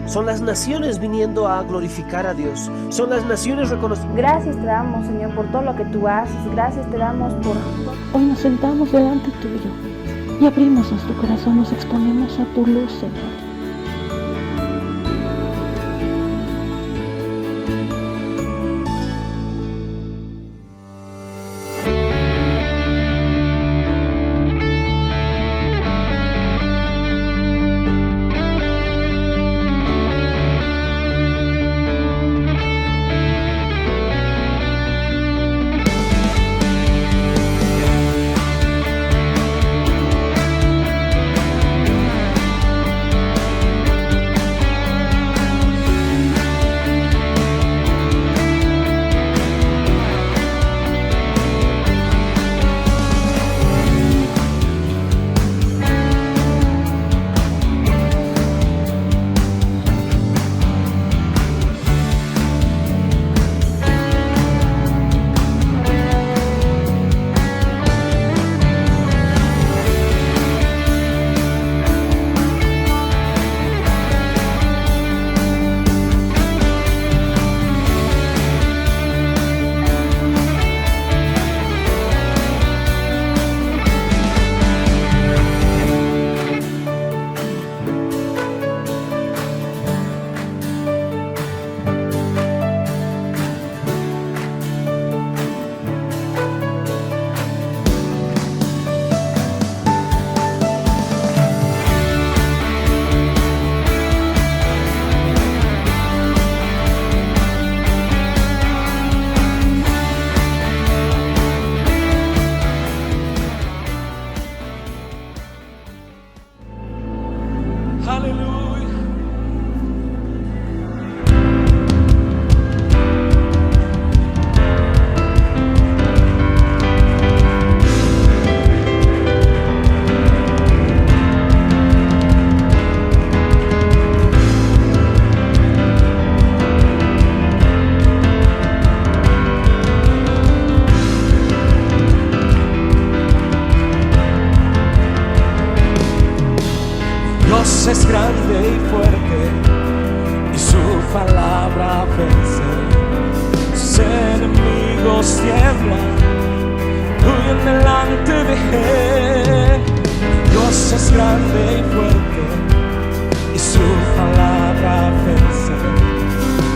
Son las naciones viniendo a glorificar a Dios. Son las naciones reconociendo. Gracias te damos, Señor, por todo lo que tú haces. Gracias te damos por... Hoy nos sentamos delante tuyo y abrimos nuestro corazón, nos exponemos a tu luz, Señor. Aleluya. Dios es grande y fuerte y su palabra vence. Sus enemigos tiemblan, huyen delante de él. Dios es grande y fuerte y su palabra vence.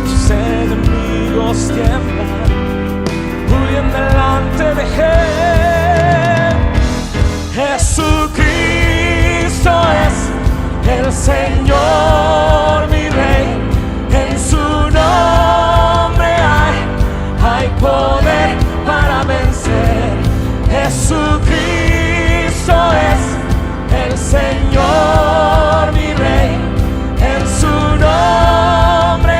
Sus enemigos tiemblan, huyen delante de él. Jesucristo es el Señor, mi Rey, en su nombre hay poder para vencer. Jesucristo es el Señor, mi Rey, en su nombre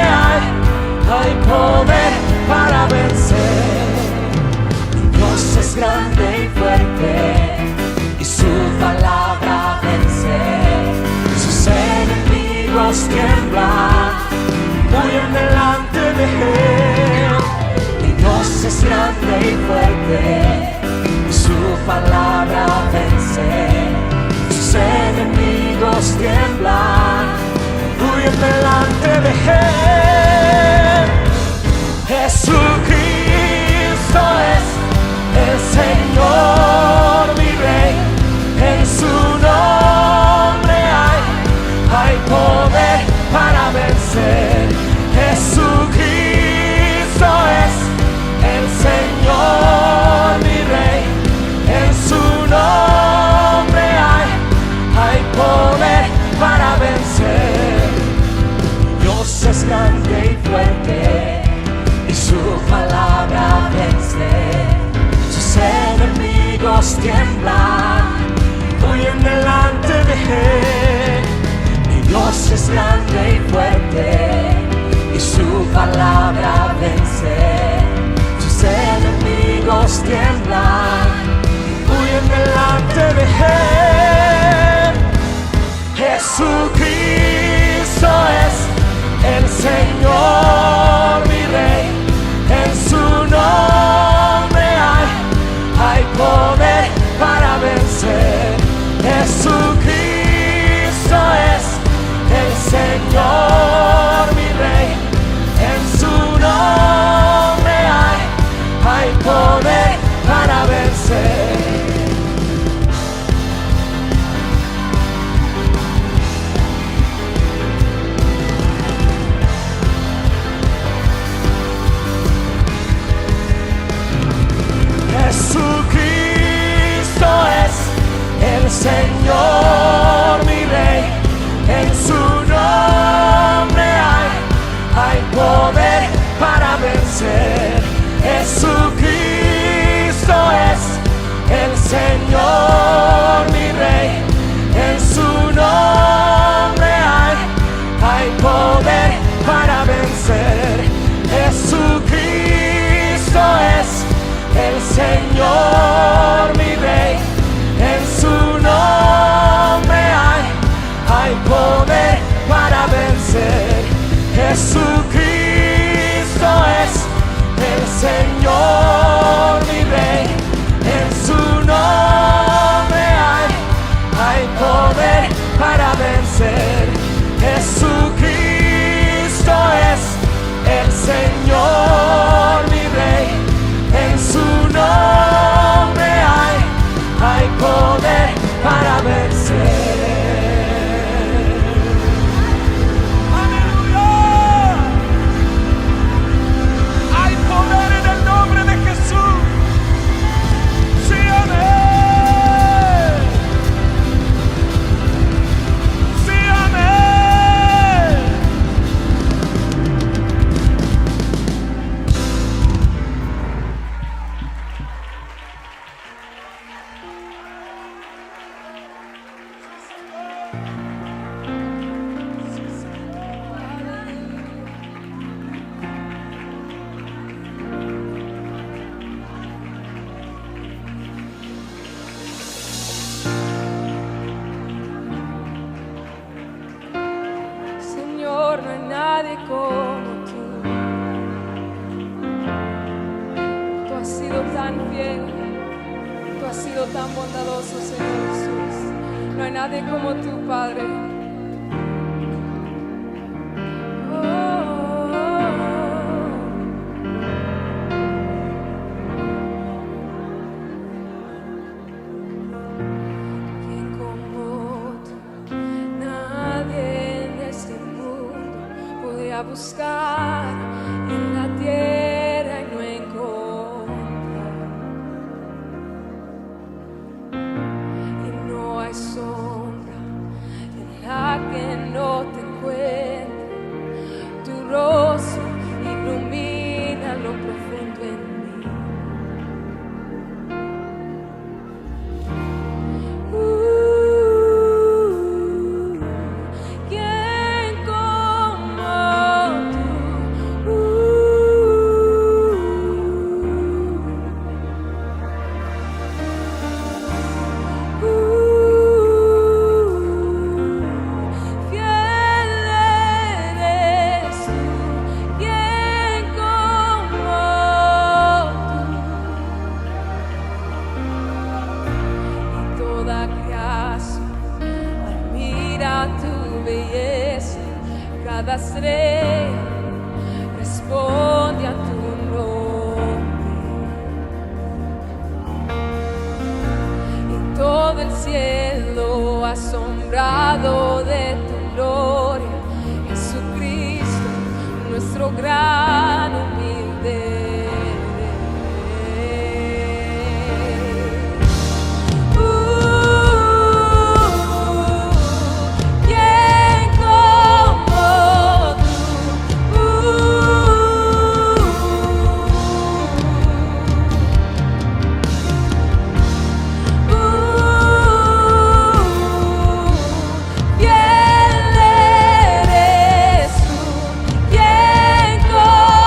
hay poder para vencer. Dios es grande y fuerte y su palabra vence. Enemigos tiemblan, huyen delante de él. Mi Dios es grande y fuerte y su palabra vence. Sus enemigos tiemblan, huyen delante de él. Jesucristo es el Señor, mi Rey, en su nombre hay poder para vencer. Jesucristo es el Señor, mi Rey, en su nombre hay poder para vencer. Dios es grande y fuerte y su palabra vence. Sus enemigos tiemblan, huyen delante de él. Dios es grande y fuerte y su palabra vence. Sus enemigos tiemblan, huyen delante de él. Jesucristo es el Señor, mi Rey, en su nombre hay poder para vencer. Jesucristo es el Señor. hay poder para vencer. Jesucristo es el Señor, mi Rey. En su nombre hay poder para vencer. Jesucristo es el Señor, mi Rey. En su nombre hay poder para vencer. ¡Aleluya! Hay poder en el nombre de Jesús. ¡Sí, amén! ¡Sí, amén! Señor, no hay nadie como tú. Tú has sido tan fiel, tú has sido tan bondadoso, Señor Jesús. No hay nadie como tú, Padre. ¿Quién como tú? Nadie en este mundo podría buscar en la tierra y no encontrar. Y no hay sombra en la que no te encuentre. Tu rostro ilumina lo profundo en mí. ¿Quién como tú? Fiel eres tú. ¿Quién como tú? Y toda creación admira tu belleza. Cada estrella responde a tu nombre. Y todo el cielo asombrado de tu gloria. Jesucristo, nuestro gran humilde ¿quién como tú? Fiel eres tú. ¿Quién como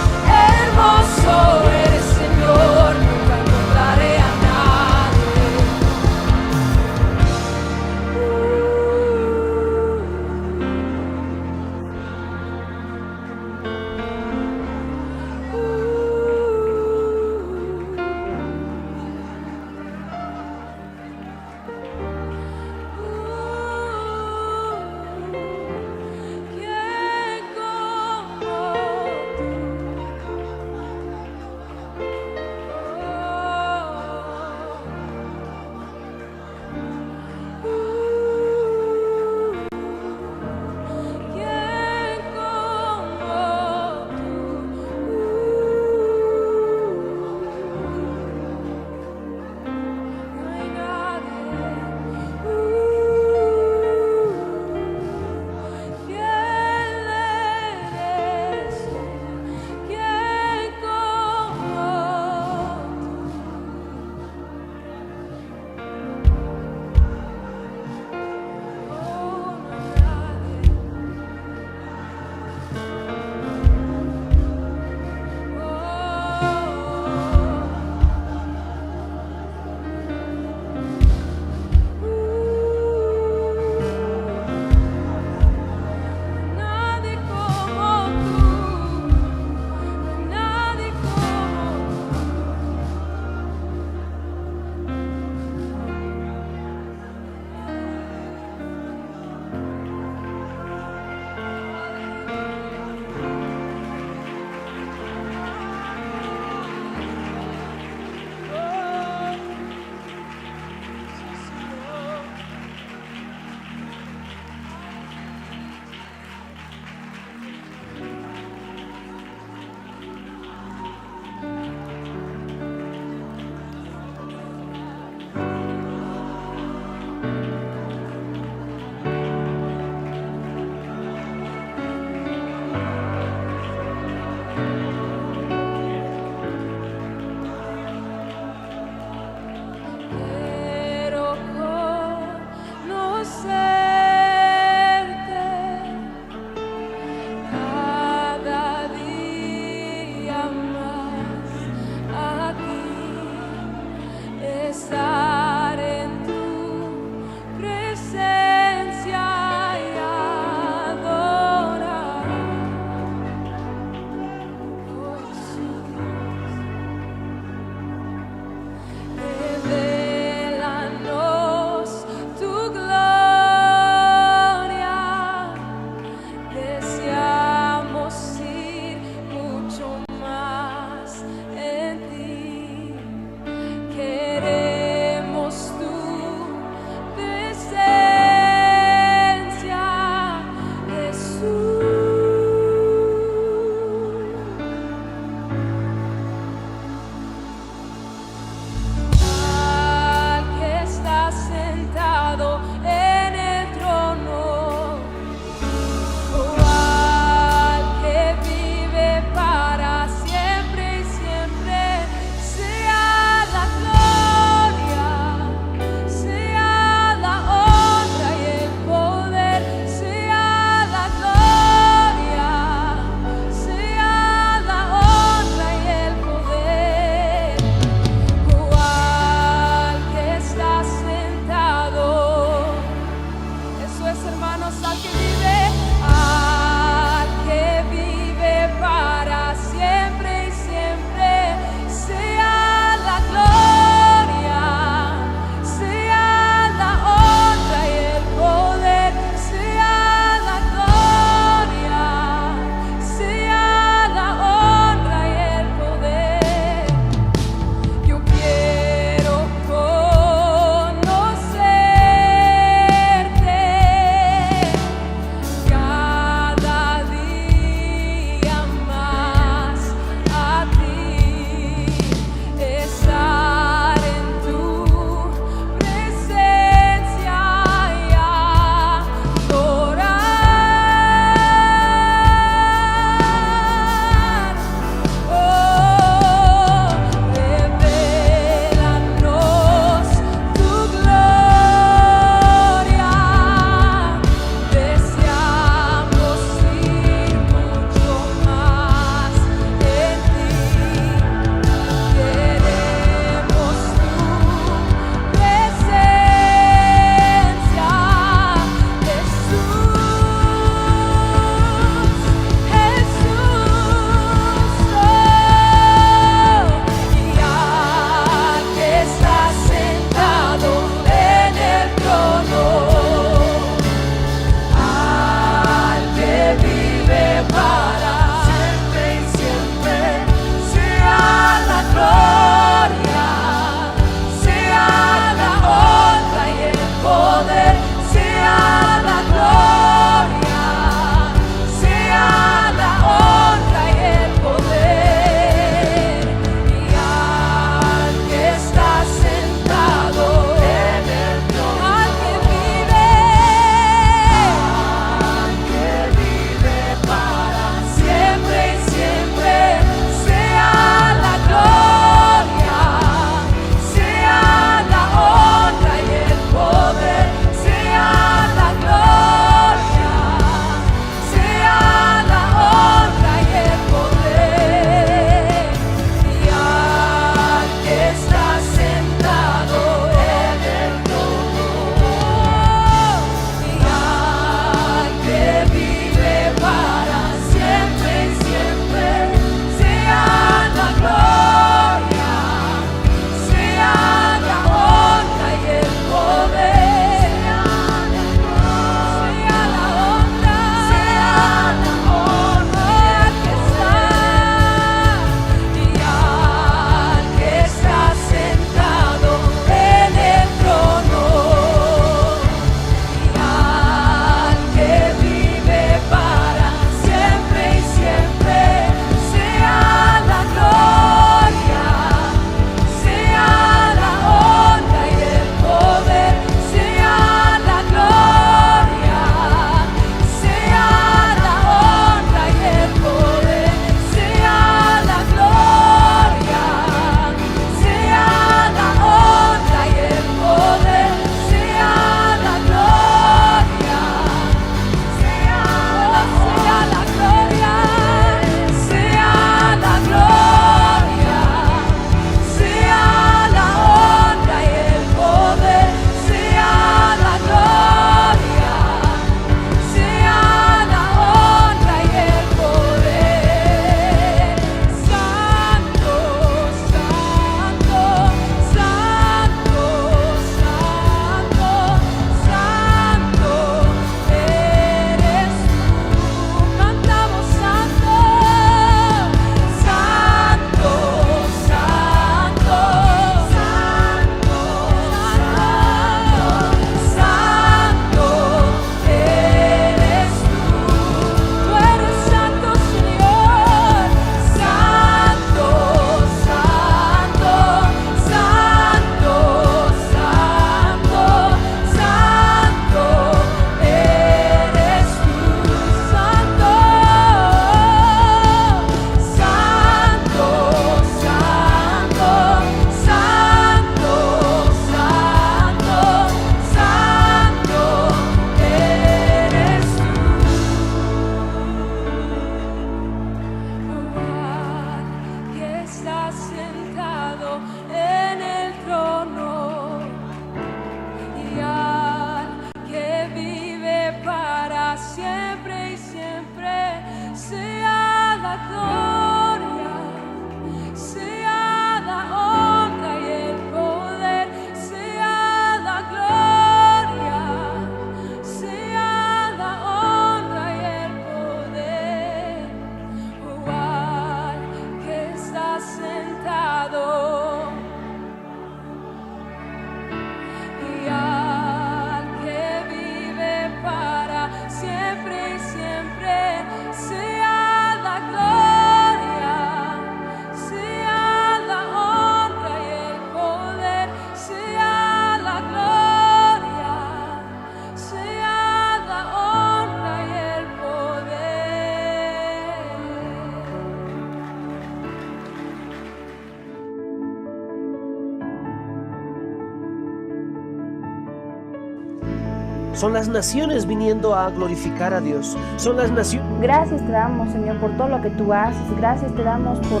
Son las naciones viniendo a glorificar a Dios. Son las naciones. Gracias te damos, Señor, por todo lo que tú haces. Gracias te damos por...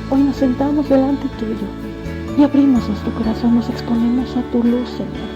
Hoy nos sentamos delante tuyo y abrimos nuestro corazón, nos exponemos a tu luz, Señor.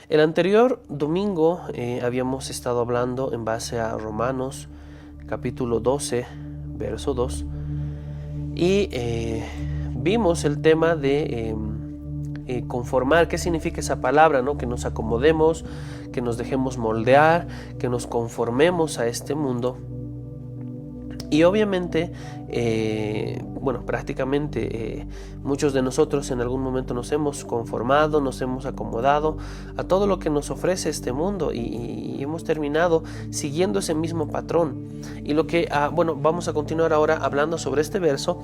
El anterior domingo habíamos estado hablando en base a Romanos capítulo 12, verso 2, y vimos el tema de conformar. ¿Qué significa esa palabra, no? Que nos acomodemos, que nos dejemos moldear, que nos conformemos a este mundo. Y obviamente, prácticamente muchos de nosotros en algún momento nos hemos conformado, nos hemos acomodado a todo lo que nos ofrece este mundo y hemos terminado siguiendo ese mismo patrón. Y lo que, vamos a continuar ahora hablando sobre este verso.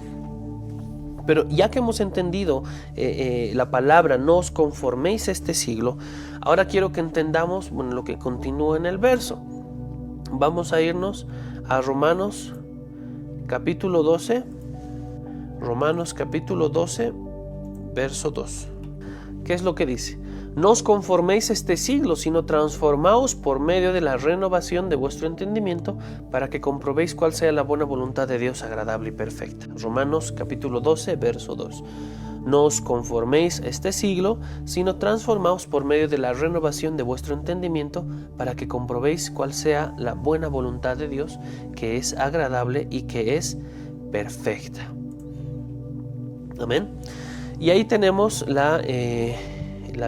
Pero ya que hemos entendido la palabra, no os conforméis a este siglo, ahora quiero que entendamos lo que continúa en el verso. Vamos a irnos a Romanos capítulo 12, verso 2. ¿Qué es lo que dice? No os conforméis a este siglo, sino transformaos por medio de la renovación de vuestro entendimiento, para que comprobéis cuál sea la buena voluntad de Dios, agradable y perfecta. Romanos capítulo 12, verso 2. No os conforméis a este siglo, sino transformaos por medio de la renovación de vuestro entendimiento, para que comprobéis cuál sea la buena voluntad de Dios, que es agradable y que es perfecta. Amén. Y ahí tenemos la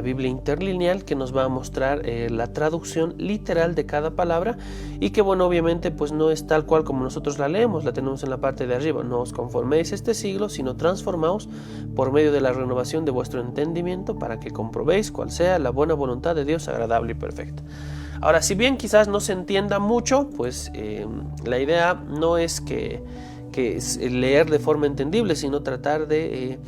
Biblia interlineal, que nos va a mostrar la traducción literal de cada palabra, y que obviamente pues no es tal cual como nosotros la leemos, la tenemos en la parte de arriba. No os conforméis a este siglo, sino transformaos por medio de la renovación de vuestro entendimiento, para que comprobéis cuál sea la buena voluntad de Dios, agradable y perfecta. Ahora, si bien quizás no se entienda mucho, pues la idea no es que es leer de forma entendible, sino tratar de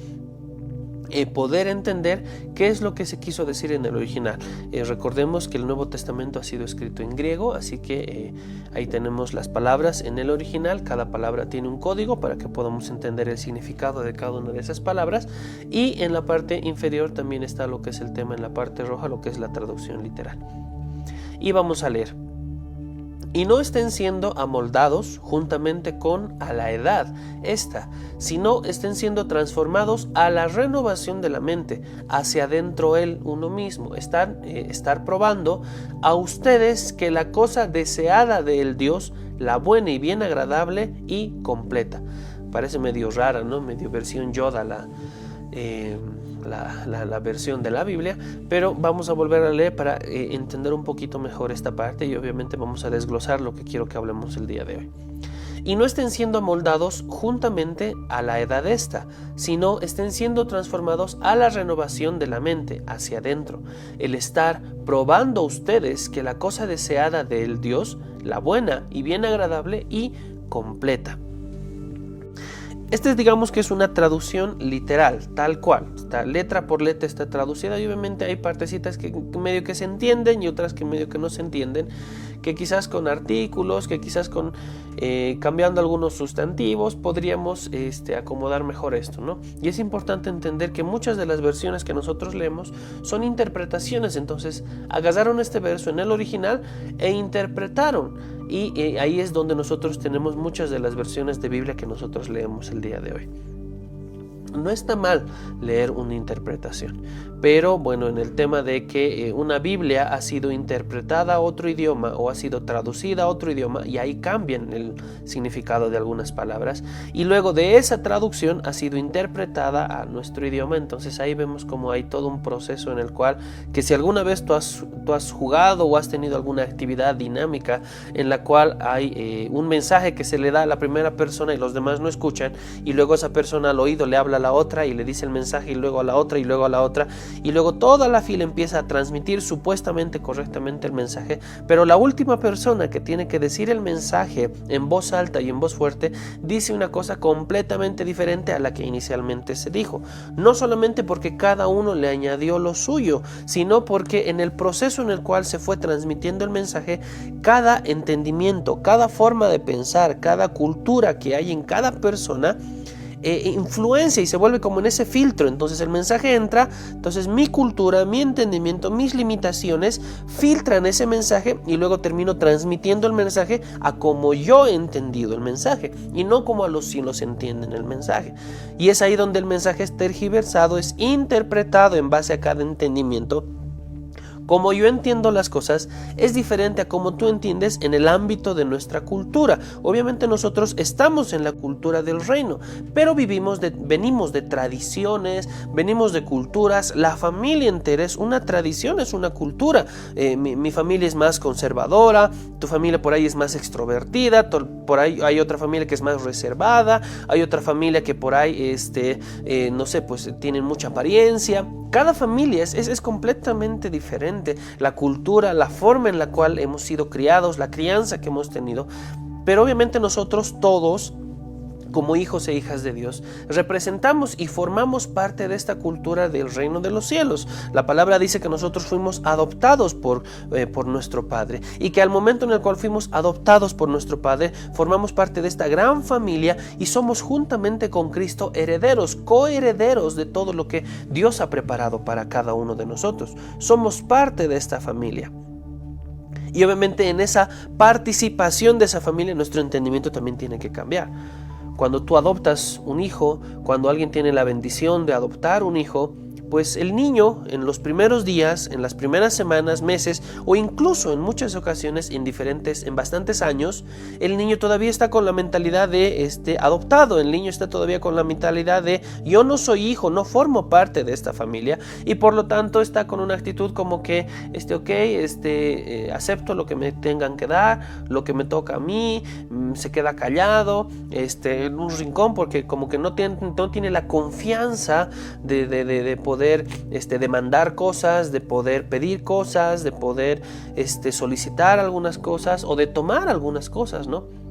poder entender qué es lo que se quiso decir en el original. Recordemos que el Nuevo Testamento ha sido escrito en griego, así que ahí tenemos las palabras en el original. Cada palabra tiene un código para que podamos entender el significado de cada una de esas palabras, y en la parte inferior también está lo que es el tema, en la parte roja, lo que es la traducción literal. Y vamos a leer. Y no estén siendo amoldados juntamente con a la edad esta, sino estén siendo transformados a la renovación de la mente, hacia adentro él uno mismo. Estar probando a ustedes que la cosa deseada del Dios, la buena y bien agradable y completa. Parece medio rara, ¿no? Medio versión Yoda la versión de la Biblia, pero vamos a volver a leer para entender un poquito mejor esta parte, y obviamente vamos a desglosar lo que quiero que hablemos el día de hoy. Y no estén siendo amoldados juntamente a la edad esta, sino estén siendo transformados a la renovación de la mente, hacia adentro, el estar probando ustedes que la cosa deseada del Dios, la buena y bien agradable y completa. Digamos que es una traducción literal, tal cual, está letra por letra está traducida, y obviamente hay partecitas que medio que se entienden y otras que medio que no se entienden, que quizás con artículos, que quizás con cambiando algunos sustantivos podríamos acomodar mejor esto, ¿no? Y es importante entender que muchas de las versiones que nosotros leemos son interpretaciones. Entonces agarraron este verso en el original e interpretaron, y ahí es donde nosotros tenemos muchas de las versiones de Biblia que nosotros leemos el día de hoy. No está mal leer una interpretación, pero bueno, en el tema de que una Biblia ha sido interpretada a otro idioma o ha sido traducida a otro idioma, y ahí cambian el significado de algunas palabras, y luego de esa traducción ha sido interpretada a nuestro idioma. Entonces ahí vemos como hay todo un proceso en el cual, que si alguna vez tú has jugado o has tenido alguna actividad dinámica en la cual hay un mensaje que se le da a la primera persona y los demás no escuchan, y luego esa persona al oído le habla a la otra y le dice el mensaje, y luego a la otra y luego a la otra, y luego toda la fila empieza a transmitir supuestamente correctamente el mensaje, pero la última persona que tiene que decir el mensaje en voz alta y en voz fuerte dice una cosa completamente diferente a la que inicialmente se dijo, no solamente porque cada uno le añadió lo suyo, sino porque en el proceso en el cual se fue transmitiendo el mensaje, cada entendimiento, cada forma de pensar, cada cultura que hay en cada persona influencia y se vuelve como en ese filtro. Entonces el mensaje entra, entonces mi cultura, mi entendimiento, mis limitaciones filtran ese mensaje, y luego termino transmitiendo el mensaje a como yo he entendido el mensaje y no como a los sinos entienden el mensaje. Y es ahí donde el mensaje es tergiversado, es interpretado en base a cada entendimiento. Como yo entiendo las cosas es diferente a como tú entiendes en el ámbito de nuestra cultura. Obviamente nosotros estamos en la cultura del reino, pero venimos de tradiciones, venimos de culturas. La familia entera es una tradición, es una cultura. Mi familia es más conservadora, tu familia por ahí es más extrovertida, por ahí hay otra familia que es más reservada, hay otra familia que por ahí no sé, pues tienen mucha apariencia. Cada familia es completamente diferente, la cultura, la forma en la cual hemos sido criados, la crianza que hemos tenido, pero obviamente nosotros todos, como hijos e hijas de Dios, representamos y formamos parte de esta cultura del reino de los cielos. La palabra dice que nosotros fuimos adoptados por nuestro Padre, y que al momento en el cual fuimos adoptados por nuestro Padre, formamos parte de esta gran familia y somos juntamente con Cristo herederos, coherederos de todo lo que Dios ha preparado para cada uno de nosotros. Somos parte de esta familia. Y obviamente en esa participación de esa familia, nuestro entendimiento también tiene que cambiar. Cuando tú adoptas un hijo, cuando alguien tiene la bendición de adoptar un hijo, pues el niño en los primeros días, en las primeras semanas, meses, o incluso en muchas ocasiones en bastantes años, el niño todavía está con la mentalidad de adoptado. El niño está todavía con la mentalidad de yo no soy hijo, no formo parte de esta familia, y por lo tanto está con una actitud como que acepto lo que me tengan que dar, lo que me toca a mí, se queda callado en un rincón porque como que no tiene la confianza de poder demandar cosas, de poder pedir cosas, de poder solicitar algunas cosas o de tomar algunas cosas, ¿no?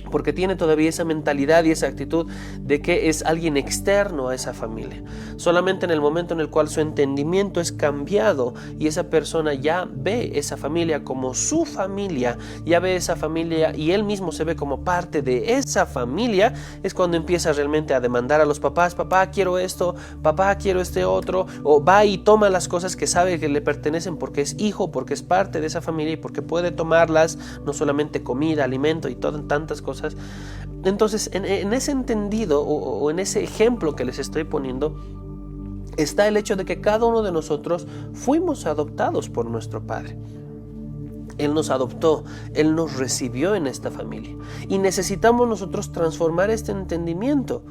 Porque tiene todavía esa mentalidad y esa actitud de que es alguien externo a esa familia. Solamente en el momento en el cual su entendimiento es cambiado y esa persona ya ve esa familia como su familia, ya ve esa familia y él mismo se ve como parte de esa familia, es cuando empieza realmente a demandar a los papás: papá, quiero esto, papá, quiero este otro, o va y toma las cosas que sabe que le pertenecen porque es hijo, porque es parte de esa familia y porque puede tomarlas, no solamente comida, alimento y tantas cosas. Entonces en ese entendido o en ese ejemplo que les estoy poniendo está el hecho de que cada uno de nosotros fuimos adoptados por nuestro Padre. Él nos adoptó, Él nos recibió en esta familia y necesitamos nosotros transformar este entendimiento.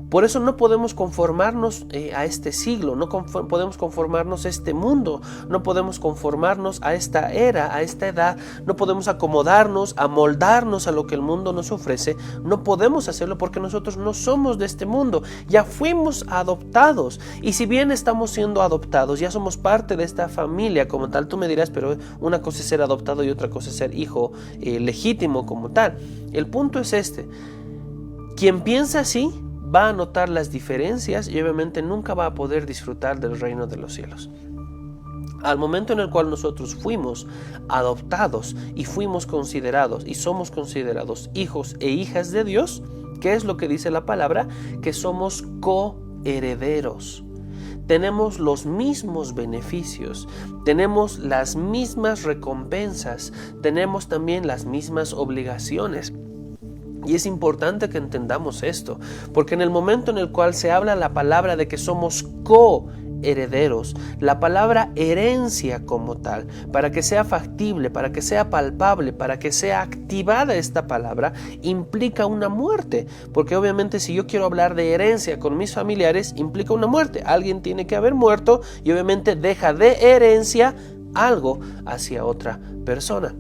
Por eso no podemos conformarnos a este siglo, no podemos conformarnos a este mundo, no podemos conformarnos a esta era, a esta edad, no podemos acomodarnos, amoldarnos a lo que el mundo nos ofrece. No podemos hacerlo porque nosotros no somos de este mundo, ya fuimos adoptados, y si bien estamos siendo adoptados, ya somos parte de esta familia como tal. Tú me dirás, pero una cosa es ser adoptado y otra cosa es ser hijo legítimo como tal. El punto es quien piensa así va a notar las diferencias y obviamente nunca va a poder disfrutar del reino de los cielos. Al momento en el cual nosotros fuimos adoptados y fuimos considerados y somos considerados hijos e hijas de Dios, ¿qué es lo que dice la palabra? Que somos coherederos. Tenemos los mismos beneficios, tenemos las mismas recompensas, tenemos también las mismas obligaciones. Y es importante que entendamos esto, porque en el momento en el cual se habla la palabra de que somos coherederos, herederos. La palabra herencia como tal, para que sea factible, para que sea palpable, para que sea activada esta palabra, implica una muerte. Porque obviamente si yo quiero hablar de herencia con mis familiares, implica una muerte. Alguien tiene que haber muerto y obviamente deja de herencia algo hacia otra persona.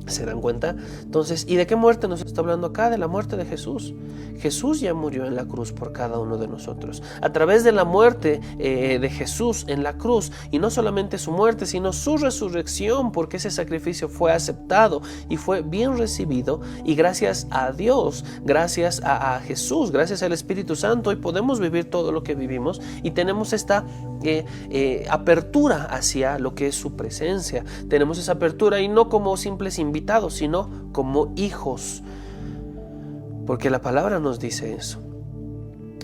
¿Se dan cuenta? Entonces, ¿y de qué muerte nos está hablando acá? De la muerte de Jesús. Jesús ya murió en la cruz por cada uno de nosotros. A través de la muerte de Jesús en la cruz, y no solamente su muerte, sino su resurrección, porque ese sacrificio fue aceptado y fue bien recibido, y gracias a Dios, gracias a Jesús, gracias al Espíritu Santo, hoy podemos vivir todo lo que vivimos y tenemos esta apertura hacia lo que es su presencia. Tenemos esa apertura y no como simples invitados, sino como hijos, porque la palabra nos dice eso.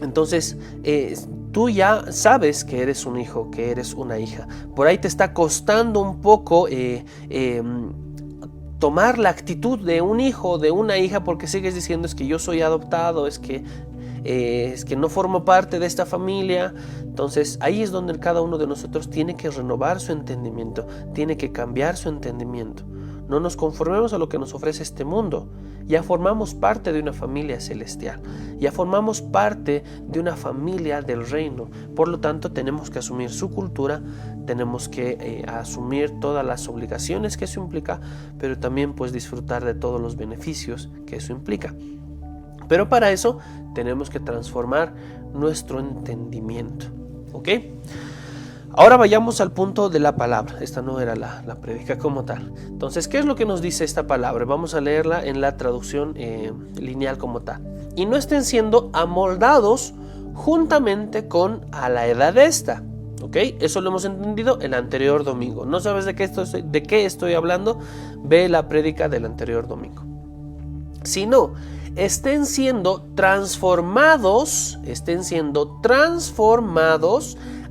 Entonces tú ya sabes que eres un hijo, que eres una hija. Por ahí te está costando un poco tomar la actitud de un hijo, de una hija, porque sigues diciendo es que yo soy adoptado, es que no formo parte de esta familia. Entonces ahí es donde cada uno de nosotros tiene que renovar su entendimiento, tiene que cambiar su entendimiento. No nos conformemos a lo que nos ofrece este mundo. Ya formamos parte de una familia celestial, ya formamos parte de una familia del reino. Por lo tanto, tenemos que asumir su cultura, tenemos que asumir todas las obligaciones que eso implica, pero también pues disfrutar de todos los beneficios que eso implica. Pero para eso tenemos que transformar nuestro entendimiento, ¿ok? Ahora vayamos al punto de la palabra. Esta no era la prédica como tal. Entonces, ¿qué es lo que nos dice esta palabra? Vamos a leerla en la traducción lineal como tal. Y no estén siendo amoldados juntamente con a la edad de esta. ¿Ok? Eso lo hemos entendido el anterior domingo. ¿No sabes de qué estoy hablando? Ve la prédica del anterior domingo. Sino, estén siendo transformados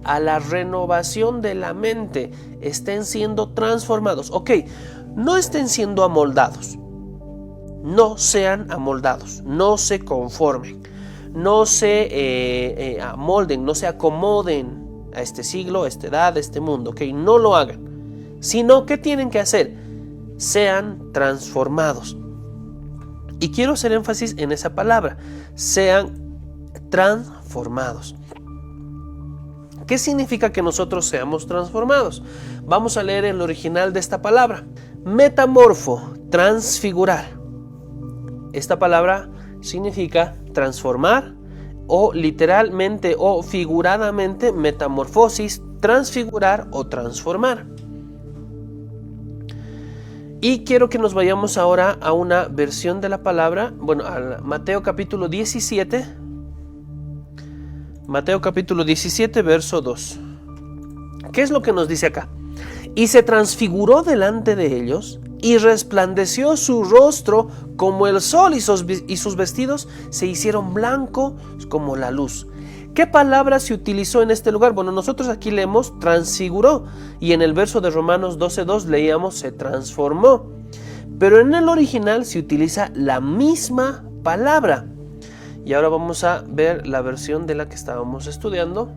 a la renovación de la mente. Estén siendo transformados. Ok, no estén siendo amoldados. No sean amoldados. No se conformen. No se amolden, no se acomoden a este siglo, a esta edad, a este mundo. Ok, no lo hagan. Sino, ¿qué tienen que hacer? Sean transformados. Y quiero hacer énfasis en esa palabra. Sean transformados. ¿Qué significa que nosotros seamos transformados? Vamos a leer el original de esta palabra. Metamorfo, transfigurar. Esta palabra significa transformar, o literalmente o figuradamente metamorfosis, transfigurar o transformar. Y quiero que nos vayamos ahora a una versión de la palabra, a Mateo capítulo 17. Mateo capítulo 17, verso 2. ¿Qué es lo que nos dice acá? Y se transfiguró delante de ellos, y resplandeció su rostro como el sol, y sus vestidos se hicieron blancos como la luz. ¿Qué palabra se utilizó en este lugar? Bueno, nosotros aquí leemos transfiguró, y en el verso de Romanos 12:2 leíamos se transformó. Pero en el original se utiliza la misma palabra. Y ahora vamos a ver la versión de la que estábamos estudiando.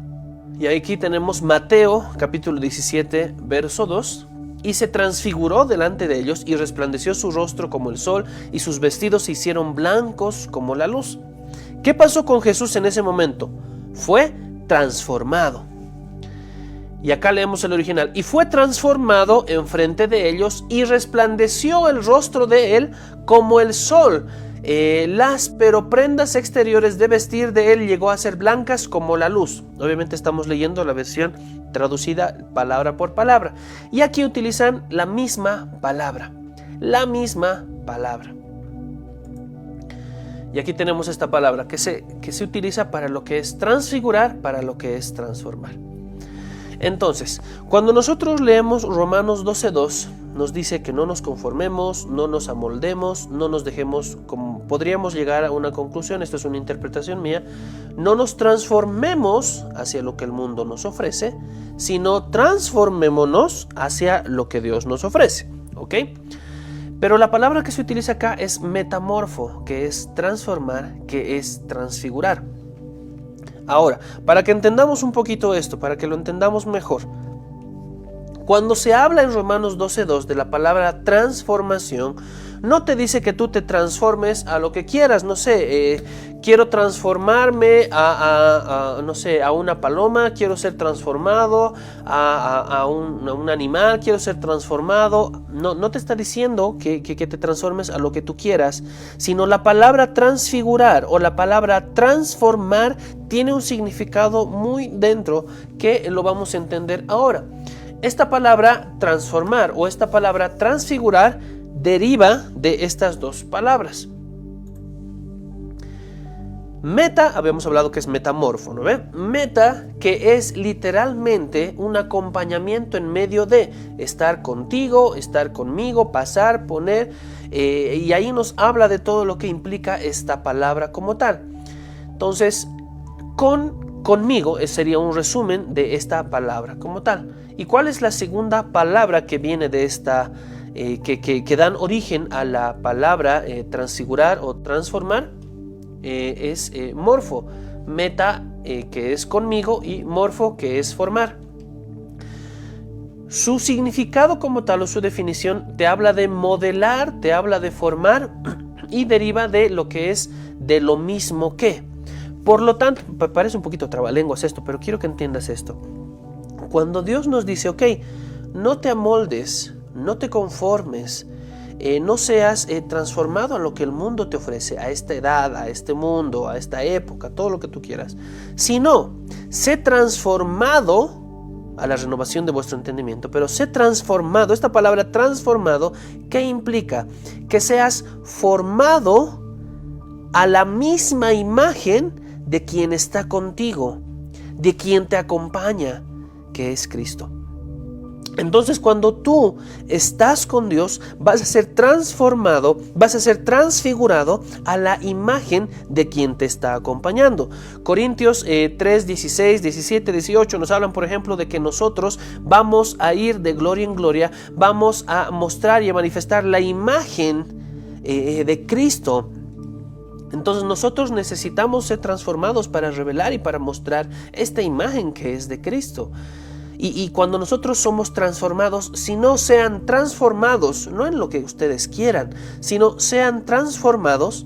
Y aquí tenemos Mateo capítulo 17 verso 2. Y se transfiguró delante de ellos y resplandeció su rostro como el sol, y sus vestidos se hicieron blancos como la luz. ¿Qué pasó con Jesús en ese momento? Fue transformado. Y acá leemos el original. Y fue transformado enfrente de ellos, y resplandeció el rostro de él como el sol. Pero prendas exteriores de vestir de él llegó a ser blancas como la luz. Obviamente estamos leyendo la versión traducida palabra por palabra. Y aquí utilizan la misma palabra. La misma palabra. Y aquí tenemos esta palabra que se utiliza para lo que es transfigurar, para lo que es transformar. Entonces, cuando nosotros leemos Romanos 12:2, nos dice que no nos conformemos, no nos amoldemos, no nos dejemos, como podríamos llegar a una conclusión, esto es una interpretación mía, no nos transformemos hacia lo que el mundo nos ofrece, sino transformémonos hacia lo que Dios nos ofrece, ¿ok? Pero la palabra que se utiliza acá es metamorfo, que es transformar, que es transfigurar. Ahora, para que entendamos un poquito esto, para que lo entendamos mejor, cuando se habla en Romanos 12:2 de la palabra transformación, no te dice que tú te transformes a lo que quieras, no sé, quiero transformarme no sé, a una paloma, quiero ser transformado a un animal, quiero ser transformado. No te está diciendo que te transformes a lo que tú quieras, sino la palabra transfigurar o la palabra transformar tiene un significado muy dentro que lo vamos a entender ahora. Esta palabra transformar o esta palabra transfigurar deriva de estas dos palabras. Meta, habíamos hablado que es metamorfo, ¿no ve? Meta, que es literalmente un acompañamiento en medio de estar contigo, estar conmigo, pasar, poner, y ahí nos habla de todo lo que implica esta palabra como tal. Entonces, conmigo sería un resumen de esta palabra como tal. ¿Y cuál es la segunda palabra que viene de esta, que dan origen a la palabra transfigurar o transformar? Es morfo. Meta, que es conmigo, y morfo, que es formar. Su significado como tal o su definición te habla de modelar, te habla de formar y deriva de lo que es de lo mismo que. Por lo tanto, parece un poquito trabalenguas esto, pero quiero que entiendas esto. Cuando Dios nos dice, ok, no te amoldes, no te conformes, no seas transformado a lo que el mundo te ofrece, a esta edad, a este mundo, a esta época, todo lo que tú quieras, sino sé transformado a la renovación de vuestro entendimiento. Pero sé transformado, esta palabra transformado, ¿qué implica? Que seas formado a la misma imagen de quien está contigo, de quien te acompaña, que es Cristo. Entonces, cuando tú estás con Dios, vas a ser transformado, vas a ser transfigurado a la imagen de quien te está acompañando. Corintios 3, 16, 17, 18 nos hablan, por ejemplo, de que nosotros vamos a ir de gloria en gloria, vamos a mostrar y a manifestar la imagen de Cristo. Entonces nosotros necesitamos ser transformados para revelar y para mostrar esta imagen que es de Cristo. Y cuando nosotros somos transformados, si no sean transformados, no en lo que ustedes quieran, sino sean transformados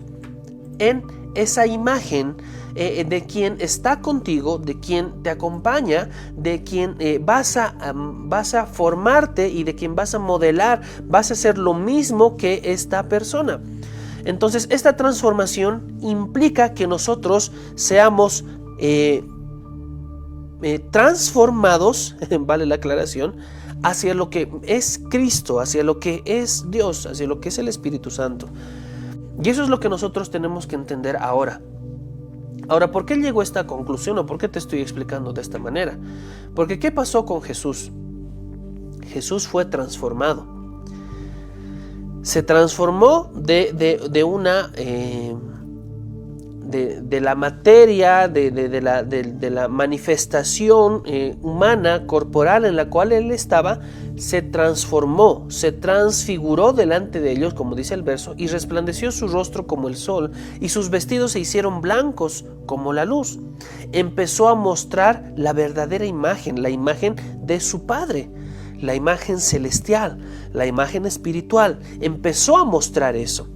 en esa imagen de quien está contigo, de quien te acompaña, de quien vas a formarte y de quien vas a modelar, vas a hacer lo mismo que esta persona. Entonces, esta transformación implica que nosotros seamos transformados, vale la aclaración, hacia lo que es Cristo, hacia lo que es Dios, hacia lo que es el Espíritu Santo. Y eso es lo que nosotros tenemos que entender ahora. Ahora, ¿por qué llegó a esta conclusión o por qué te estoy explicando de esta manera? Porque ¿qué pasó con Jesús? Jesús fue transformado. Se transformó de la materia, de la manifestación humana, corporal en la cual él estaba, se transformó, se transfiguró delante de ellos, como dice el verso, y resplandeció su rostro como el sol, y sus vestidos se hicieron blancos como la luz. Empezó a mostrar la verdadera imagen, la imagen de su Padre, la imagen celestial, la imagen espiritual. Empezó a mostrar eso.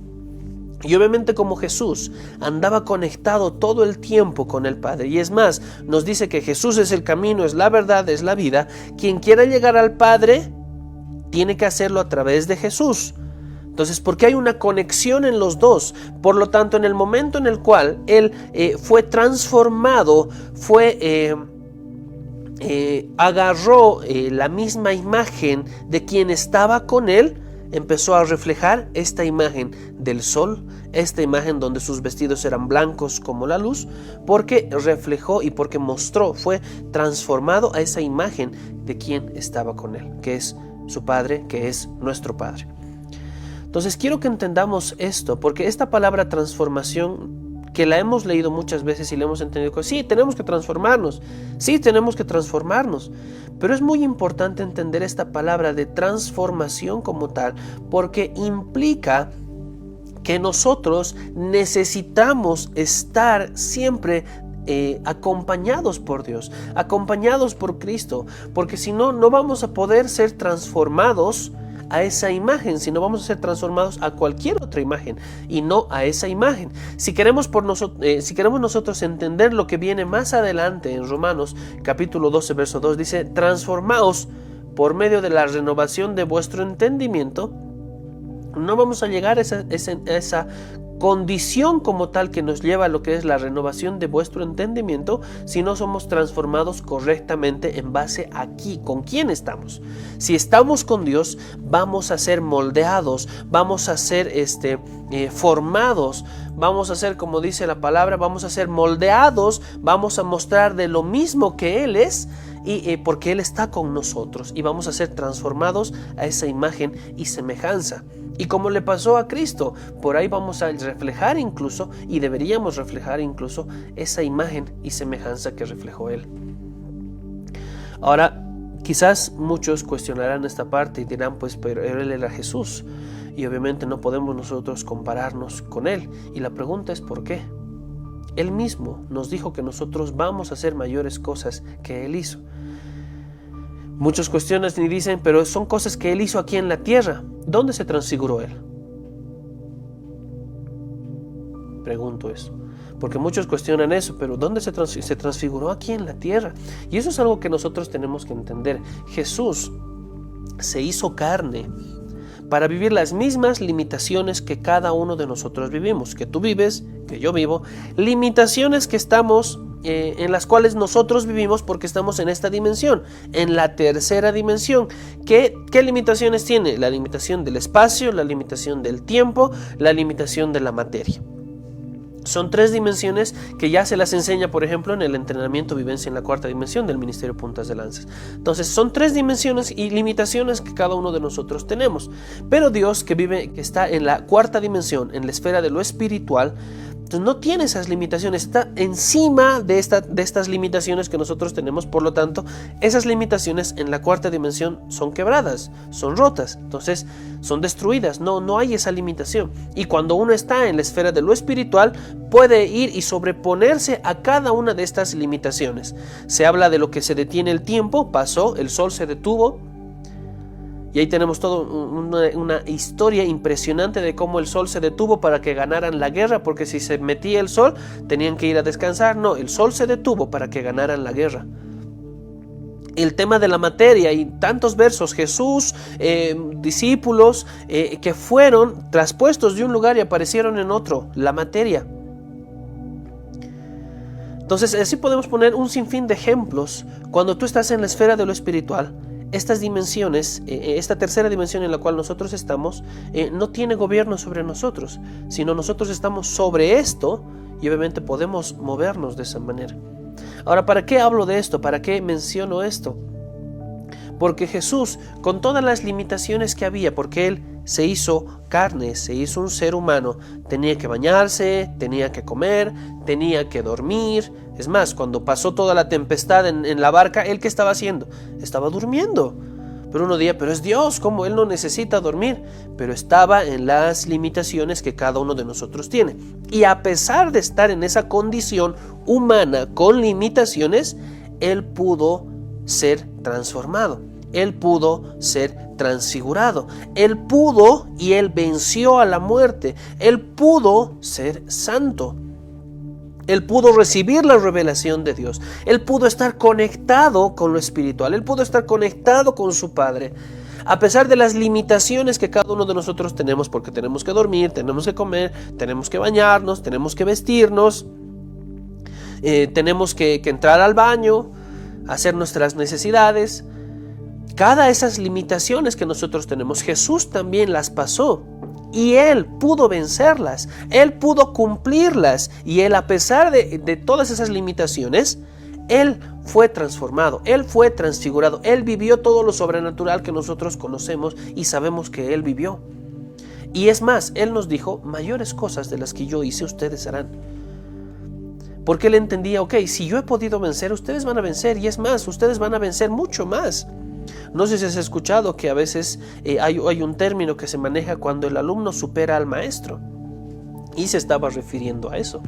Y obviamente, como Jesús andaba conectado todo el tiempo con el Padre, y es más, nos dice que Jesús es el camino, es la verdad, es la vida. Quien quiera llegar al Padre tiene que hacerlo a través de Jesús. Entonces, porque hay una conexión en los dos. Por lo tanto, en el momento en el cual Él fue transformado, agarró la misma imagen de quien estaba con Él, empezó a reflejar esta imagen del sol, esta imagen donde sus vestidos eran blancos como la luz, porque reflejó y porque mostró, fue transformado a esa imagen de quien estaba con Él, que es su Padre, que es nuestro Padre. Entonces quiero que entendamos esto, porque esta palabra transformación, que la hemos leído muchas veces y la hemos entendido que sí, tenemos que transformarnos, pero es muy importante entender esta palabra de transformación como tal, porque implica que nosotros necesitamos estar siempre acompañados por Dios, acompañados por Cristo, porque si no, no vamos a poder ser transformados a esa imagen, sino vamos a ser transformados a cualquier otra imagen y no a esa imagen. Si queremos nosotros entender lo que viene más adelante en Romanos capítulo 12 verso 2, dice: transformaos por medio de la renovación de vuestro entendimiento. No vamos a llegar a esa condición como tal que nos lleva a lo que es la renovación de vuestro entendimiento si no somos transformados correctamente en base aquí, con quién estamos. Si estamos con Dios, vamos a ser moldeados, vamos a ser formados, vamos a ser, como dice la palabra, vamos a ser moldeados, vamos a mostrar de lo mismo que Él es, y porque Él está con nosotros, y vamos a ser transformados a esa imagen y semejanza. Y como le pasó a Cristo, por ahí vamos a reflejar incluso, y deberíamos reflejar incluso, esa imagen y semejanza que reflejó Él. Ahora, quizás muchos cuestionarán esta parte y dirán: pues, pero Él era Jesús, y obviamente no podemos nosotros compararnos con Él. Y la pregunta es: ¿por qué? Él mismo nos dijo que nosotros vamos a hacer mayores cosas que Él hizo. Muchos cuestionan y dicen: pero son cosas que Él hizo aquí en la tierra. ¿Dónde se transfiguró Él? Pregunto eso, porque muchos cuestionan eso, pero ¿dónde se transfiguró? Aquí en la tierra. Y eso es algo que nosotros tenemos que entender. Jesús se hizo carne para vivir las mismas limitaciones que cada uno de nosotros vivimos, que tú vives, que yo vivo, limitaciones que estamos en las cuales nosotros vivimos porque estamos en esta dimensión, en la tercera dimensión. ¿Qué limitaciones tiene? La limitación del espacio, la limitación del tiempo, la limitación de la materia. Son tres dimensiones que ya se las enseña, por ejemplo, en el entrenamiento Vivencia en la cuarta dimensión del Ministerio Puntas de Lanzas. Entonces son tres dimensiones y limitaciones que cada uno de nosotros tenemos. Pero Dios, que está en la cuarta dimensión, en la esfera de lo espiritual, no tiene esas limitaciones, está encima de estas limitaciones que nosotros tenemos. Por lo tanto, esas limitaciones en la cuarta dimensión son quebradas, son rotas, entonces son destruidas, no hay esa limitación. Y cuando uno está en la esfera de lo espiritual, puede ir y sobreponerse a cada una de estas limitaciones. Se habla de lo que se detiene el tiempo, pasó, el sol se detuvo. Y ahí tenemos toda una historia impresionante de cómo el sol se detuvo para que ganaran la guerra, porque si se metía el sol tenían que ir a descansar. No, el sol se detuvo para que ganaran la guerra. El tema de la materia y tantos versos, Jesús, discípulos que fueron traspuestos de un lugar y aparecieron en otro, la materia. Entonces así podemos poner un sinfín de ejemplos. Cuando tú estás en la esfera de lo espiritual, estas dimensiones, esta tercera dimensión en la cual nosotros estamos, no tiene gobierno sobre nosotros, sino nosotros estamos sobre esto y obviamente podemos movernos de esa manera. Ahora, ¿para qué hablo de esto? ¿Para qué menciono esto? Porque Jesús, con todas las limitaciones que había, porque Él se hizo carne, se hizo un ser humano, tenía que bañarse, tenía que comer, tenía que dormir. Es más, cuando pasó toda la tempestad en la barca, ¿Él qué estaba haciendo? Estaba durmiendo. Pero uno diría: pero es Dios, ¿cómo? Él no necesita dormir. Pero estaba en las limitaciones que cada uno de nosotros tiene. Y a pesar de estar en esa condición humana con limitaciones, Él pudo ser transformado. Él pudo ser transfigurado. Él pudo y Él venció a la muerte. Él pudo ser santo. Él pudo recibir la revelación de Dios. Él pudo estar conectado con lo espiritual. Él pudo estar conectado con su Padre. A pesar de las limitaciones que cada uno de nosotros tenemos, porque tenemos que dormir, tenemos que comer, tenemos que bañarnos, tenemos que vestirnos, tenemos que entrar al baño, hacer nuestras necesidades. Cada esas limitaciones que nosotros tenemos, Jesús también las pasó. Y Él pudo vencerlas, Él pudo cumplirlas. Y Él, a pesar de todas esas limitaciones, Él fue transformado, Él fue transfigurado. Él vivió todo lo sobrenatural que nosotros conocemos y sabemos que Él vivió. Y es más, Él nos dijo: mayores cosas de las que yo hice, ustedes harán. Porque Él entendía: ok, si yo he podido vencer, ustedes van a vencer. Y es más, ustedes van a vencer mucho más. No sé si has escuchado que a veces hay un término que se maneja cuando el alumno supera al maestro, y se estaba refiriendo a eso.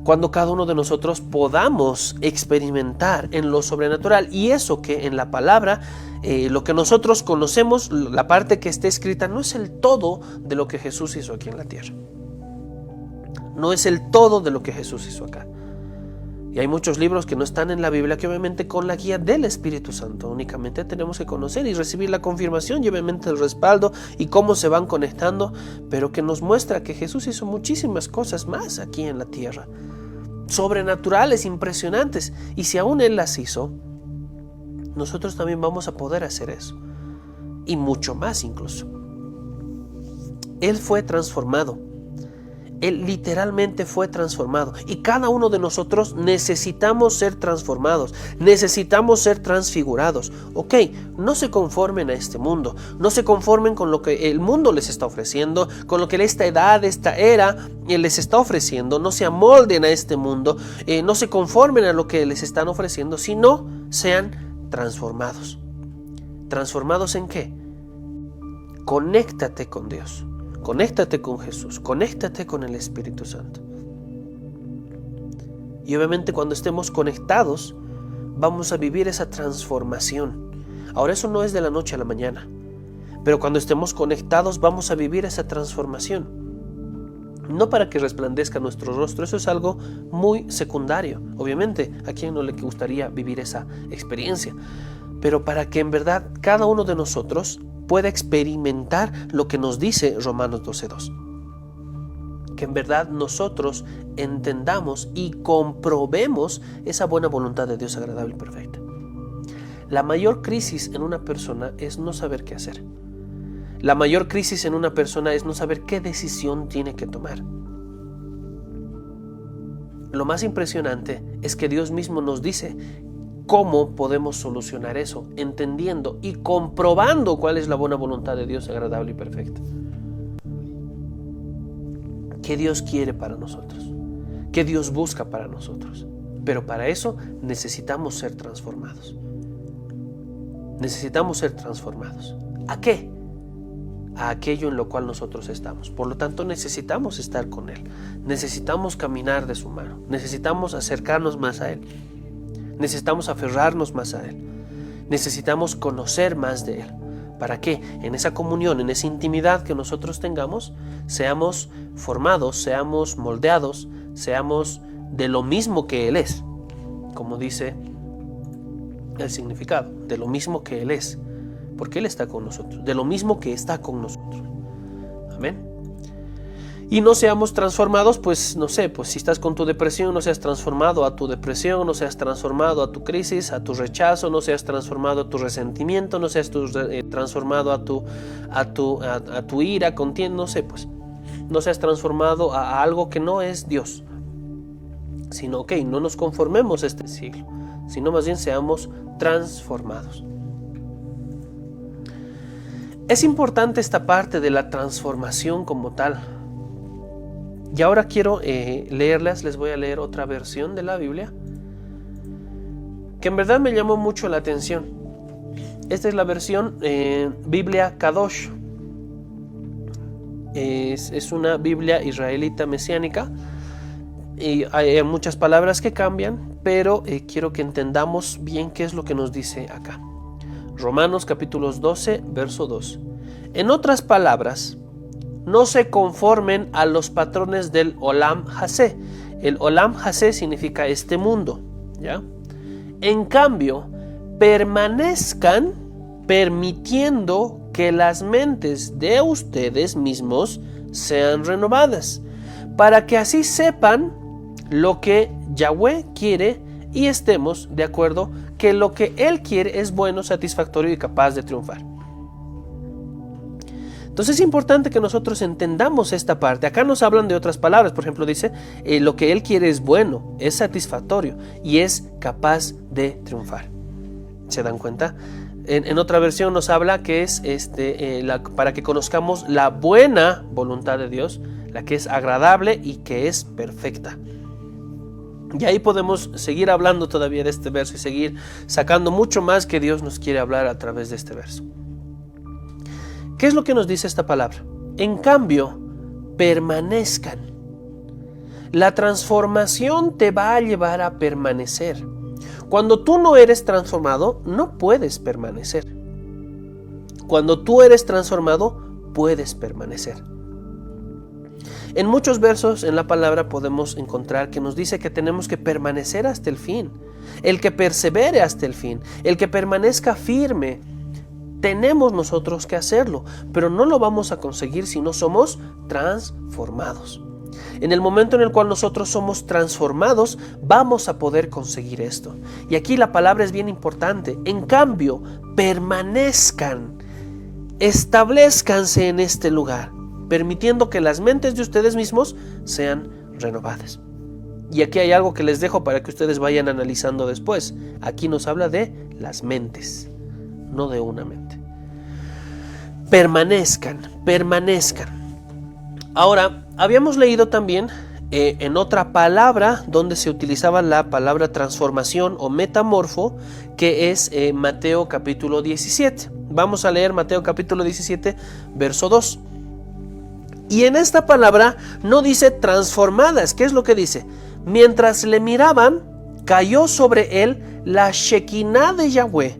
cuando cada uno de nosotros podamos experimentar en lo sobrenatural, y eso que en la palabra, lo que nosotros conocemos, la parte que está escrita, no es el todo de lo que Jesús hizo aquí en la tierra. No es el todo de lo que Jesús hizo acá. Y hay muchos libros que no están en la Biblia, que obviamente con la guía del Espíritu Santo únicamente tenemos que conocer y recibir la confirmación y obviamente el respaldo y cómo se van conectando, pero que nos muestra que Jesús hizo muchísimas cosas más aquí en la tierra, sobrenaturales, impresionantes, y si aún Él las hizo, nosotros también vamos a poder hacer eso, y mucho más incluso. Él fue transformado. Él literalmente fue transformado, y cada uno de nosotros necesitamos ser transformados, necesitamos ser transfigurados. Ok, no se conformen a este mundo, no se conformen con lo que el mundo les está ofreciendo, con lo que esta edad, esta era les está ofreciendo. No se amolden a este mundo, no se conformen a lo que les están ofreciendo, sino sean transformados. ¿Transformados en qué? Conéctate con Dios. Conéctate con Jesús, conéctate con el Espíritu Santo. Y obviamente cuando estemos conectados, vamos a vivir esa transformación. Ahora, eso no es de la noche a la mañana, pero cuando estemos conectados vamos a vivir esa transformación. No para que resplandezca nuestro rostro, eso es algo muy secundario. Obviamente, ¿a quién no le gustaría vivir esa experiencia? Pero para que en verdad cada uno de nosotros pueda experimentar lo que nos dice Romanos 12:2. Que en verdad nosotros entendamos y comprobemos esa buena voluntad de Dios agradable y perfecta. La mayor crisis en una persona es no saber qué hacer. La mayor crisis en una persona es no saber qué decisión tiene que tomar. Lo más impresionante es que Dios mismo nos dice cómo podemos solucionar eso, entendiendo y comprobando cuál es la buena voluntad de Dios agradable y perfecta. ¿Qué Dios quiere para nosotros? ¿Qué Dios busca para nosotros? Pero para eso necesitamos ser transformados. Necesitamos ser transformados. ¿A qué? A aquello en lo cual nosotros estamos. Por lo tanto, necesitamos estar con Él. Necesitamos caminar de su mano. Necesitamos acercarnos más a Él. Necesitamos aferrarnos más a Él. Necesitamos conocer más de Él. ¿Para qué? En esa comunión, en esa intimidad que nosotros tengamos, seamos formados, seamos moldeados, seamos de lo mismo que Él es. Como dice el significado, de lo mismo que Él es. Porque Él está con nosotros, de lo mismo que está con nosotros. Amén. Y no seamos transformados, pues no sé, pues si estás con tu depresión, no seas transformado a tu depresión, no seas transformado a tu crisis, a tu rechazo, no seas transformado a tu resentimiento, no seas transformado a tu ira, contienda, no sé, pues no seas transformado a algo que no es Dios. Sino, ok, no nos conformemos a este siglo, sino más bien seamos transformados. Es importante esta parte de la transformación como tal. Y ahora quiero les voy a leer otra versión de la Biblia que en verdad me llamó mucho la atención. Esta es la versión Biblia Kadosh. Es una Biblia israelita mesiánica y hay muchas palabras que cambian, pero quiero que entendamos bien qué es lo que nos dice acá. Romanos capítulo 12, verso 2. En otras palabras, no se conformen a los patrones del Olam Hazé. El Olam Hazé significa este mundo, ¿ya? En cambio, permanezcan permitiendo que las mentes de ustedes mismos sean renovadas, para que así sepan lo que Yahweh quiere y estemos de acuerdo que lo que Él quiere es bueno, satisfactorio y capaz de triunfar. Entonces es importante que nosotros entendamos esta parte. Acá nos hablan de otras palabras. Por ejemplo, dice, lo que Él quiere es bueno, es satisfactorio y es capaz de triunfar. ¿Se dan cuenta? En otra versión nos habla que es para que conozcamos la buena voluntad de Dios, la que es agradable y que es perfecta. Y ahí podemos seguir hablando todavía de este verso y seguir sacando mucho más que Dios nos quiere hablar a través de este verso. ¿Qué es lo que nos dice esta palabra? En cambio, permanezcan. La transformación te va a llevar a permanecer. Cuando tú no eres transformado, no puedes permanecer. Cuando tú eres transformado, puedes permanecer. En muchos versos en la palabra podemos encontrar que nos dice que tenemos que permanecer hasta el fin. El que persevere hasta el fin, el que permanezca firme, tenemos nosotros que hacerlo, pero no lo vamos a conseguir si no somos transformados. En el momento en el cual nosotros somos transformados, vamos a poder conseguir esto. Y aquí la palabra es bien importante. En cambio, permanezcan, establezcanse en este lugar, permitiendo que las mentes de ustedes mismos sean renovadas. Y aquí hay algo que les dejo para que ustedes vayan analizando después. Aquí nos habla de las mentes, no de una mente. Permanezcan. Ahora, habíamos leído también en otra palabra donde se utilizaba la palabra transformación o metamorfo, que es Mateo capítulo 17. Vamos a leer Mateo capítulo 17, verso 2. Y en esta palabra no dice transformadas. ¿Qué es lo que dice? Mientras le miraban, cayó sobre él la Shekinah de Yahweh.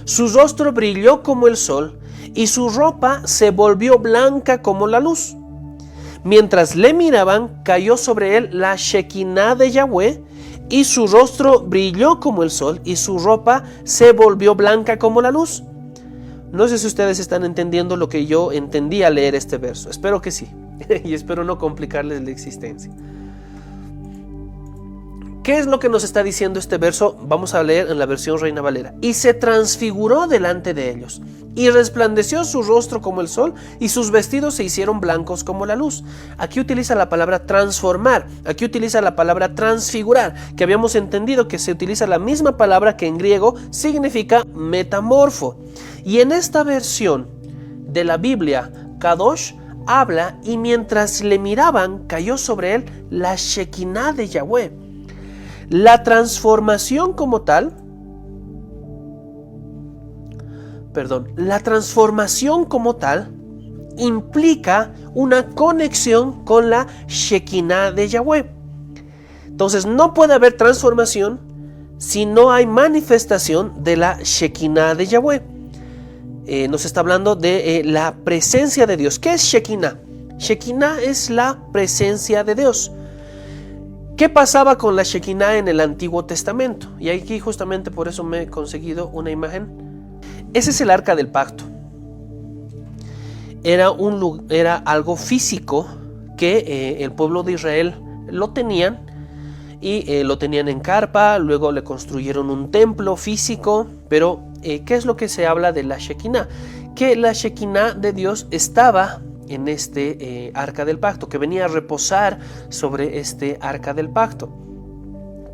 Su rostro brilló como el sol y su ropa se volvió blanca como la luz. Mientras le miraban, cayó sobre él la Shekinah de Yahweh y su rostro brilló como el sol y su ropa se volvió blanca como la luz. No sé si ustedes están entendiendo lo que yo entendí al leer este verso. Espero que sí. Y espero no complicarles la existencia. ¿Qué es lo que nos está diciendo este verso? Vamos a leer en la versión Reina Valera. Y se transfiguró delante de ellos, y resplandeció su rostro como el sol, y sus vestidos se hicieron blancos como la luz. Aquí utiliza la palabra transformar, aquí utiliza la palabra transfigurar, que habíamos entendido que se utiliza la misma palabra que en griego significa metamorfo. Y en esta versión de la Biblia, Kadosh habla, y mientras le miraban, cayó sobre él la Shekinah de Yahweh. La transformación como tal, implica una conexión con la Shekinah de Yahweh. Entonces no puede haber transformación si no hay manifestación de la Shekinah de Yahweh. Nos está hablando de la presencia de Dios. ¿Qué es Shekinah? Shekinah es la presencia de Dios. ¿Qué pasaba con la Shekinah en el Antiguo Testamento? Y aquí justamente por eso me he conseguido una imagen. Ese es el Arca del Pacto. Era algo físico que el pueblo de Israel lo tenían, y lo tenían en carpa. Luego le construyeron un templo físico. Pero ¿qué es lo que se habla de la Shekinah? Que la Shekinah de Dios estaba en este Arca del Pacto, que venía a reposar sobre este Arca del Pacto.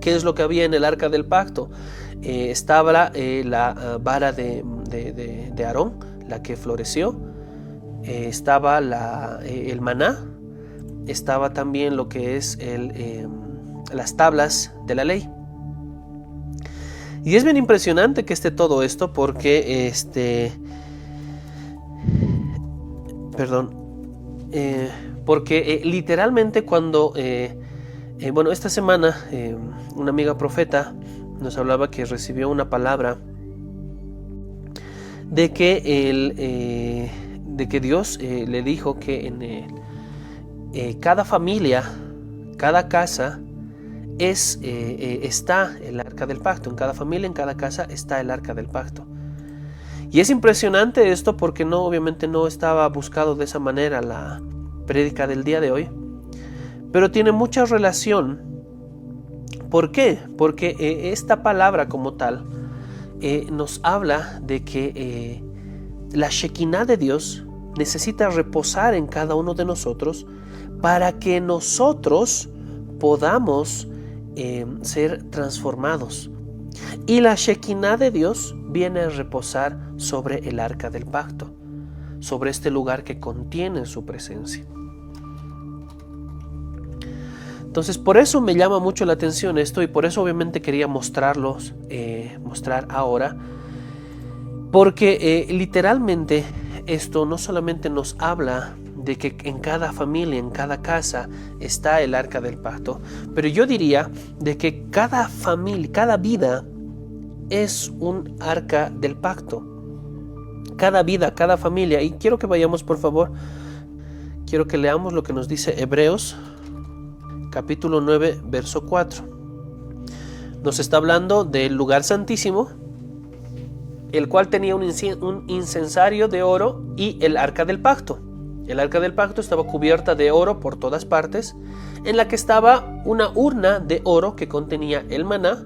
¿Qué es lo que había en el Arca del Pacto? Estaba la vara de Aarón, la que floreció. Estaba el maná. Estaba también lo que es las tablas de la ley. Y es bien impresionante que esté todo esto, porque literalmente cuando esta semana una amiga profeta nos hablaba que recibió una palabra de que Dios le dijo que en cada familia, cada casa está el Arca del Pacto. En cada familia, en cada casa está el Arca del Pacto. Y es impresionante esto, porque obviamente no estaba buscado de esa manera la prédica del día de hoy, pero tiene mucha relación. ¿Por qué? Porque esta palabra como tal nos habla de que la Shekinah de Dios necesita reposar en cada uno de nosotros para que nosotros podamos ser transformados. Y la Shekinah de Dios viene a reposar sobre el Arca del Pacto, sobre este lugar que contiene su presencia. Entonces, por eso me llama mucho la atención esto, y por eso obviamente quería mostrar ahora, porque literalmente esto no solamente nos habla de que en cada familia, en cada casa está el arca del pacto, pero yo diría de que cada familia, cada vida es un arca del pacto. Cada vida, cada familia. Y quiero que vayamos, por favor, quiero que leamos lo que nos dice Hebreos capítulo 9, verso 4. Nos está hablando del lugar santísimo, el cual tenía un incensario de oro y el arca del pacto. El arca del pacto estaba cubierta de oro por todas partes, en la que estaba una urna de oro que contenía el maná,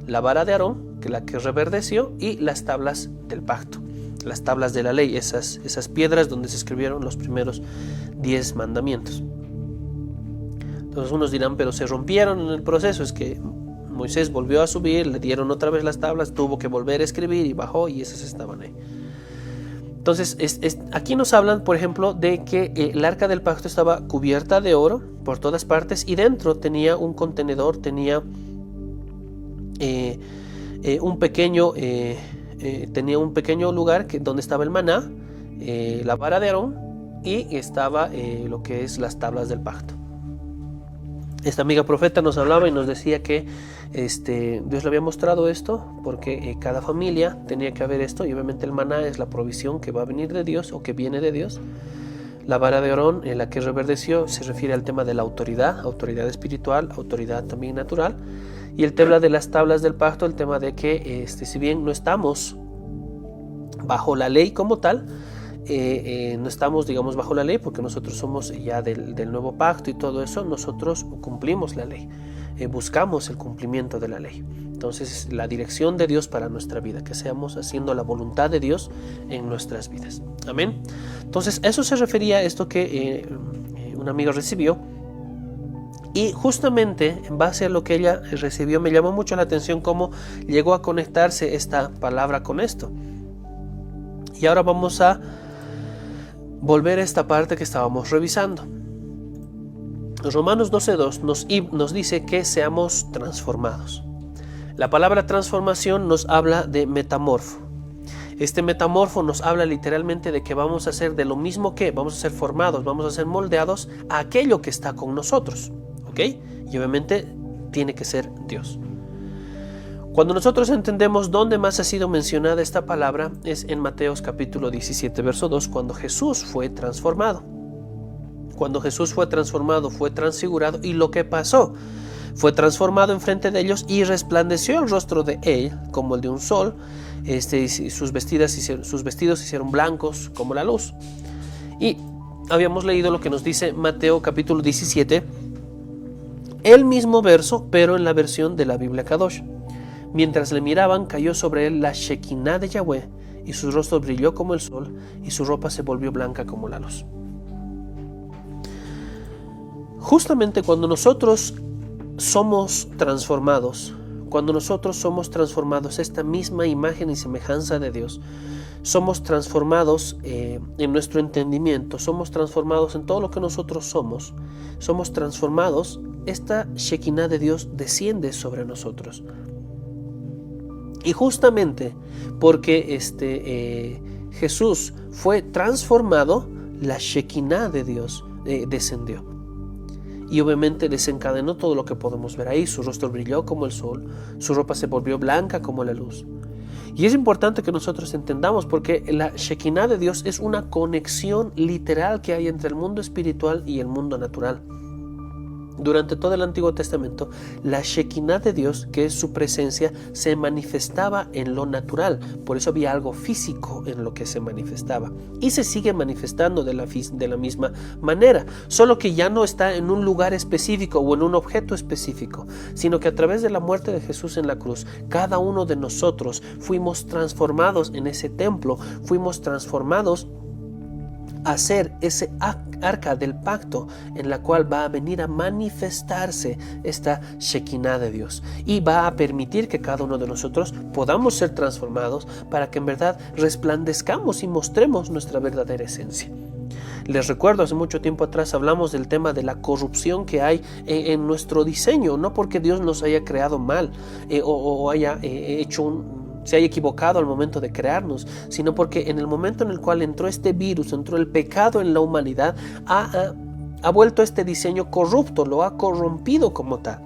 la vara de Aarón, que la que reverdeció, y las tablas del pacto, las tablas de la ley, esas piedras donde se escribieron los primeros 10 mandamientos. Entonces unos dirán, pero se rompieron en el proceso. Es que Moisés volvió a subir, le dieron otra vez las tablas, tuvo que volver a escribir y bajó, y esas estaban ahí. Entonces aquí nos hablan, por ejemplo, de que el arca del pacto estaba cubierta de oro por todas partes, y dentro tenía un contenedor, tenía un pequeño lugar donde estaba el maná, la vara de Aarón, y estaba lo que es las tablas del pacto. Esta amiga profeta nos hablaba y nos decía que Dios le había mostrado esto porque cada familia tenía que haber esto, y obviamente el maná es la provisión que va a venir de Dios o que viene de Dios. La vara de Aarón, la que reverdeció, se refiere al tema de la autoridad espiritual, autoridad también natural, y el tema de las tablas del pacto, el tema de que si bien no estamos bajo la ley como tal, no estamos, digamos, bajo la ley, porque nosotros somos ya del nuevo pacto y todo eso, nosotros cumplimos la ley, buscamos el cumplimiento de la ley. Entonces, la dirección de Dios para nuestra vida, que seamos haciendo la voluntad de Dios en nuestras vidas. Amén. Entonces, eso se refería a esto que un amigo recibió, y justamente en base a lo que ella recibió, me llamó mucho la atención cómo llegó a conectarse esta palabra con esto. Y ahora vamos a volver a esta parte que estábamos revisando. Romanos 12:2 nos dice que seamos transformados. La palabra transformación nos habla de metamorfo. Este metamorfo nos habla literalmente de que vamos a ser de lo mismo que, vamos a ser formados, vamos a ser moldeados a aquello que está con nosotros. ¿Ok? Y obviamente tiene que ser Dios. Cuando nosotros entendemos dónde más ha sido mencionada esta palabra, es en Mateos capítulo 17, verso 2, cuando Jesús fue transformado. Cuando Jesús fue transformado, fue transfigurado, y lo que pasó, fue transformado enfrente de ellos y resplandeció el rostro de él como el de un sol, y sus vestidos se hicieron blancos como la luz. Y habíamos leído lo que nos dice Mateo capítulo 17, el mismo verso, pero en la versión de la Biblia Kadosh. Mientras le miraban, cayó sobre él la Shekinah de Yahweh, y su rostro brilló como el sol, y su ropa se volvió blanca como la luz. Justamente cuando nosotros somos transformados, esta misma imagen y semejanza de Dios, somos transformados en nuestro entendimiento, somos transformados en todo lo que nosotros somos transformados, esta Shekinah de Dios desciende sobre nosotros. Y justamente porque Jesús fue transformado, la Shekinah de Dios descendió. Y obviamente desencadenó todo lo que podemos ver ahí. Su rostro brilló como el sol, su ropa se volvió blanca como la luz. Y es importante que nosotros entendamos, porque la Shekinah de Dios es una conexión literal que hay entre el mundo espiritual y el mundo natural. Durante todo el Antiguo Testamento, la Shekinah de Dios, que es su presencia, se manifestaba en lo natural. Por eso había algo físico en lo que se manifestaba. Y se sigue manifestando de la misma manera, solo que ya no está en un lugar específico o en un objeto específico, sino que a través de la muerte de Jesús en la cruz, cada uno de nosotros fuimos transformados en ese templo, fuimos transformados a ser ese arca del pacto en la cual va a venir a manifestarse esta Shekinah de Dios, y va a permitir que cada uno de nosotros podamos ser transformados para que en verdad resplandezcamos y mostremos nuestra verdadera esencia. Les recuerdo, hace mucho tiempo atrás hablamos del tema de la corrupción que hay en nuestro diseño, no porque Dios nos haya creado mal o haya hecho se haya equivocado al momento de crearnos, sino porque en el momento en el cual entró este virus, entró el pecado en la humanidad, ha vuelto este diseño corrupto, lo ha corrompido como tal.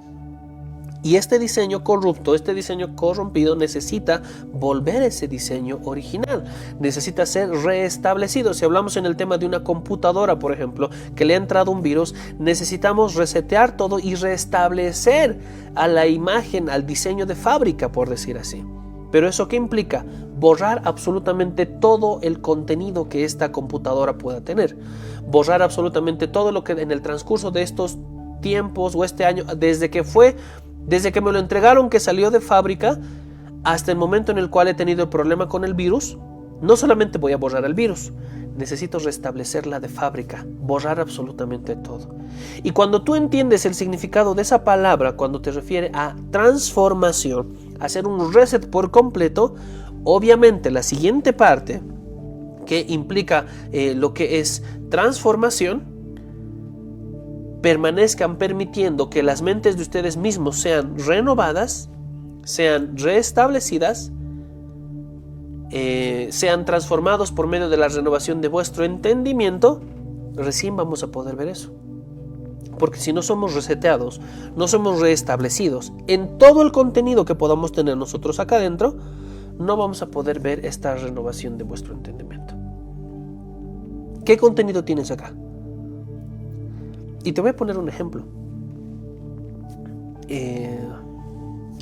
Y este diseño corrupto, este diseño corrompido necesita volver a ese diseño original, necesita ser restablecido. Si hablamos en el tema de una computadora, por ejemplo, que le ha entrado un virus, necesitamos resetear todo y restablecer a la imagen, al diseño de fábrica, por decir así. ¿Pero eso qué implica? Borrar absolutamente todo el contenido que esta computadora pueda tener. Borrar absolutamente todo lo que en el transcurso de estos tiempos o este año, desde que me lo entregaron, que salió de fábrica, hasta el momento en el cual he tenido el problema con el virus, no solamente voy a borrar el virus, necesito restablecerla de fábrica, borrar absolutamente todo. Y cuando tú entiendes el significado de esa palabra, cuando te refiere a transformación, hacer un reset por completo, obviamente la siguiente parte, que implica lo que es transformación, permanezcan permitiendo que las mentes de ustedes mismos sean renovadas, sean restablecidas, sean transformados por medio de la renovación de vuestro entendimiento, recién vamos a poder ver eso. Porque si no somos reseteados, no somos restablecidos en todo el contenido que podamos tener nosotros acá adentro, no vamos a poder ver esta renovación de vuestro entendimiento. ¿Qué contenido tienes acá? Y te voy a poner un ejemplo.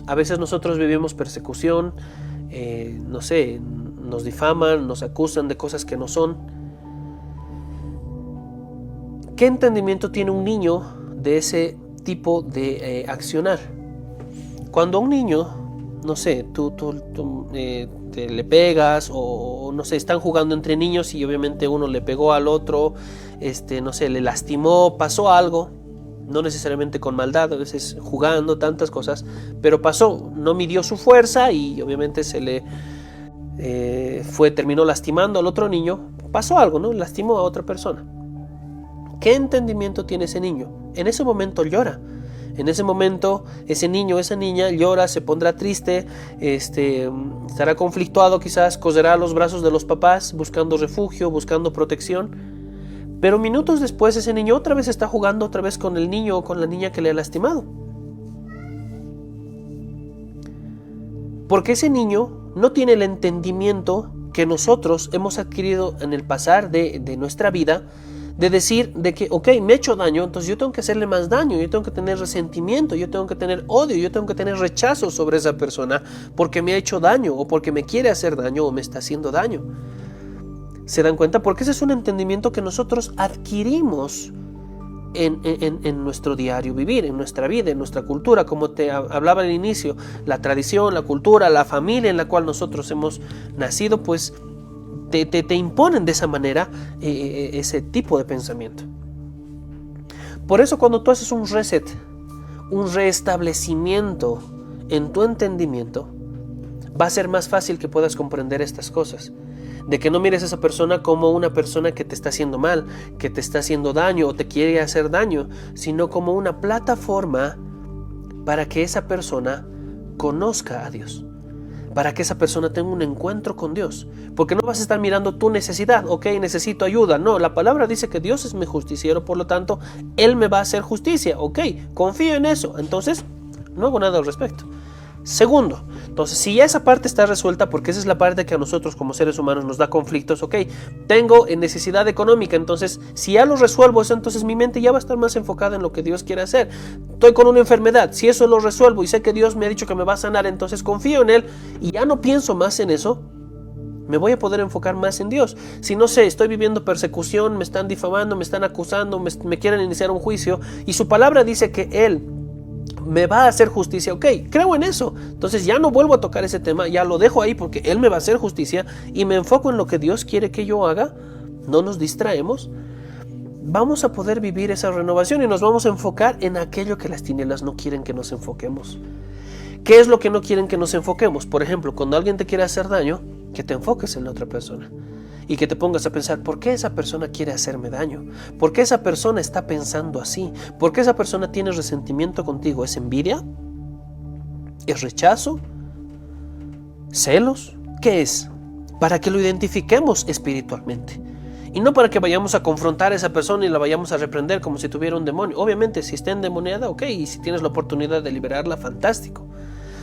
A veces nosotros vivimos persecución, no sé, nos difaman, nos acusan de cosas que no son. ¿Qué entendimiento tiene un niño de ese tipo de accionar? Cuando a un niño, no sé, tú te le pegas o no sé, están jugando entre niños y obviamente uno le pegó al otro, no sé, le lastimó, pasó algo, no necesariamente con maldad, a veces jugando, tantas cosas, pero pasó, no midió su fuerza y obviamente se le terminó lastimando al otro niño, pasó algo, ¿no? Lastimó a otra persona. ¿Qué entendimiento tiene ese niño? En ese momento llora. En ese momento ese niño, esa niña llora, se pondrá triste, estará conflictuado quizás, coserá los brazos de los papás buscando refugio, buscando protección. Pero minutos después ese niño otra vez está jugando otra vez con el niño o con la niña que le ha lastimado. Porque ese niño no tiene el entendimiento que nosotros hemos adquirido en el pasar de nuestra vida, de decir de que, ok, me he hecho daño, entonces yo tengo que hacerle más daño, yo tengo que tener resentimiento, yo tengo que tener odio, yo tengo que tener rechazo sobre esa persona porque me ha hecho daño o porque me quiere hacer daño o me está haciendo daño. ¿Se dan cuenta? Porque ese es un entendimiento que nosotros adquirimos en nuestro diario vivir, en nuestra vida, en nuestra cultura, como te hablaba al inicio, la tradición, la cultura, la familia en la cual nosotros hemos nacido, pues te imponen de esa manera ese tipo de pensamiento. Por eso cuando tú haces un reset, un restablecimiento en tu entendimiento, va a ser más fácil que puedas comprender estas cosas. De que no mires a esa persona como una persona que te está haciendo mal, que te está haciendo daño o te quiere hacer daño, sino como una plataforma para que esa persona conozca a Dios, para que esa persona tenga un encuentro con Dios. Porque no vas a estar mirando tu necesidad, ok, necesito ayuda. No, la palabra dice que Dios es mi justiciero, por lo tanto, Él me va a hacer justicia, ok, confío en eso, entonces no hago nada al respecto. Segundo, entonces si ya esa parte está resuelta, porque esa es la parte que a nosotros como seres humanos nos da conflictos, ok, tengo necesidad económica, entonces si ya lo resuelvo eso, entonces mi mente ya va a estar más enfocada en lo que Dios quiere hacer. Estoy con una enfermedad, si eso lo resuelvo y sé que Dios me ha dicho que me va a sanar, entonces confío en Él y ya no pienso más en eso, me voy a poder enfocar más en Dios. Si no sé, estoy viviendo persecución, me están difamando, me están acusando, me quieren iniciar un juicio y su palabra dice que Él me va a hacer justicia, ok, creo en eso, entonces ya no vuelvo a tocar ese tema, ya lo dejo ahí porque Él me va a hacer justicia y me enfoco en lo que Dios quiere que yo haga, no nos distraemos, vamos a poder vivir esa renovación y nos vamos a enfocar en aquello que las tinieblas no quieren que nos enfoquemos. ¿Qué es lo que no quieren que nos enfoquemos? Por ejemplo, cuando alguien te quiere hacer daño, que te enfoques en la otra persona y que te pongas a pensar, ¿por qué esa persona quiere hacerme daño? ¿Por qué esa persona está pensando así? ¿Por qué esa persona tiene resentimiento contigo? ¿Es envidia? ¿Es rechazo? ¿Celos? ¿Qué es? Para que lo identifiquemos espiritualmente. Y no para que vayamos a confrontar a esa persona y la vayamos a reprender como si tuviera un demonio. Obviamente, si está endemoniada, ok, y si tienes la oportunidad de liberarla, fantástico.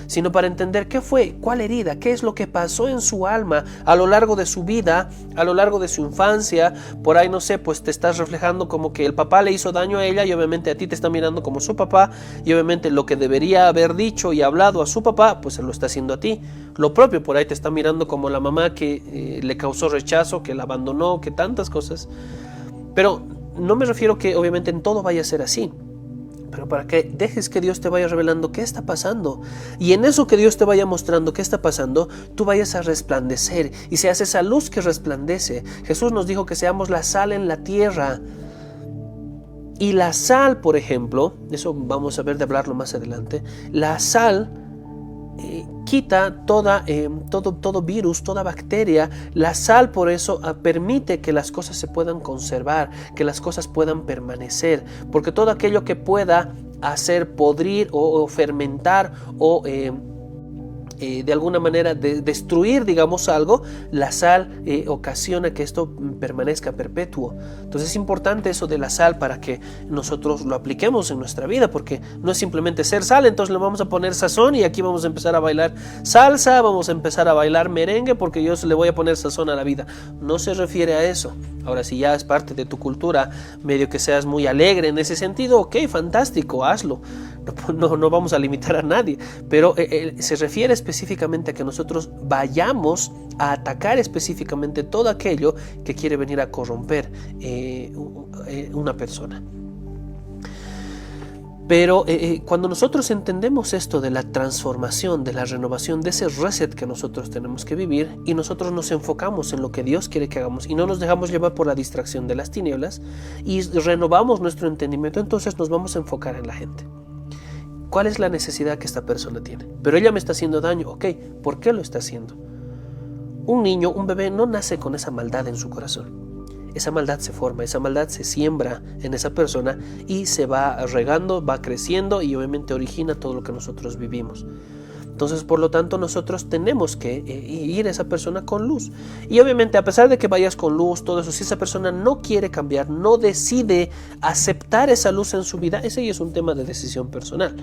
Sino para entender qué fue, cuál herida, qué es lo que pasó en su alma a lo largo de su vida, a lo largo de su infancia. Por ahí, no sé, pues te estás reflejando como que el papá le hizo daño a ella y obviamente a ti te está mirando como su papá, y obviamente lo que debería haber dicho y hablado a su papá, pues se lo está haciendo a ti. Lo propio, por ahí te está mirando como la mamá que le causó rechazo, que la abandonó, que tantas cosas. Pero no me refiero que obviamente en todo vaya a ser así, pero para que dejes que Dios te vaya revelando qué está pasando, y en eso que Dios te vaya mostrando qué está pasando, tú vayas a resplandecer y seas esa luz que resplandece. Jesús nos dijo que seamos la sal en la tierra. Y la sal, por ejemplo, eso vamos a ver de hablarlo más adelante, la sal quita todo virus, toda bacteria. La sal por eso permite que las cosas se puedan conservar, que las cosas puedan permanecer, porque todo aquello que pueda hacer podrir o fermentar o de alguna manera destruir, digamos, algo, la sal ocasiona que esto permanezca perpetuo. Entonces es importante eso de la sal para que nosotros lo apliquemos en nuestra vida, porque no es simplemente ser sal, entonces le vamos a poner sazón y aquí vamos a empezar a bailar salsa, vamos a empezar a bailar merengue porque yo le voy a poner sazón a la vida. No se refiere a eso. Ahora, si ya es parte de tu cultura, medio que seas muy alegre en ese sentido, ok, fantástico, hazlo. No vamos a limitar a nadie, pero se refiere específicamente a que nosotros vayamos a atacar específicamente todo aquello que quiere venir a corromper una persona. Pero cuando nosotros entendemos esto de la transformación, de la renovación, de ese reset que nosotros tenemos que vivir, y nosotros nos enfocamos en lo que Dios quiere que hagamos y no nos dejamos llevar por la distracción de las tinieblas y renovamos nuestro entendimiento, entonces nos vamos a enfocar en la gente. ¿Cuál es la necesidad que esta persona tiene? Pero ella me está haciendo daño, ok, ¿por qué lo está haciendo? Un niño, un bebé no nace con esa maldad en su corazón. Esa maldad se forma, esa maldad se siembra en esa persona y se va regando, va creciendo y obviamente origina todo lo que nosotros vivimos. Entonces, por lo tanto, nosotros tenemos que ir a esa persona con luz. Y obviamente, a pesar de que vayas con luz, todo eso, si esa persona no quiere cambiar, no decide aceptar esa luz en su vida, ese ya es un tema de decisión personal.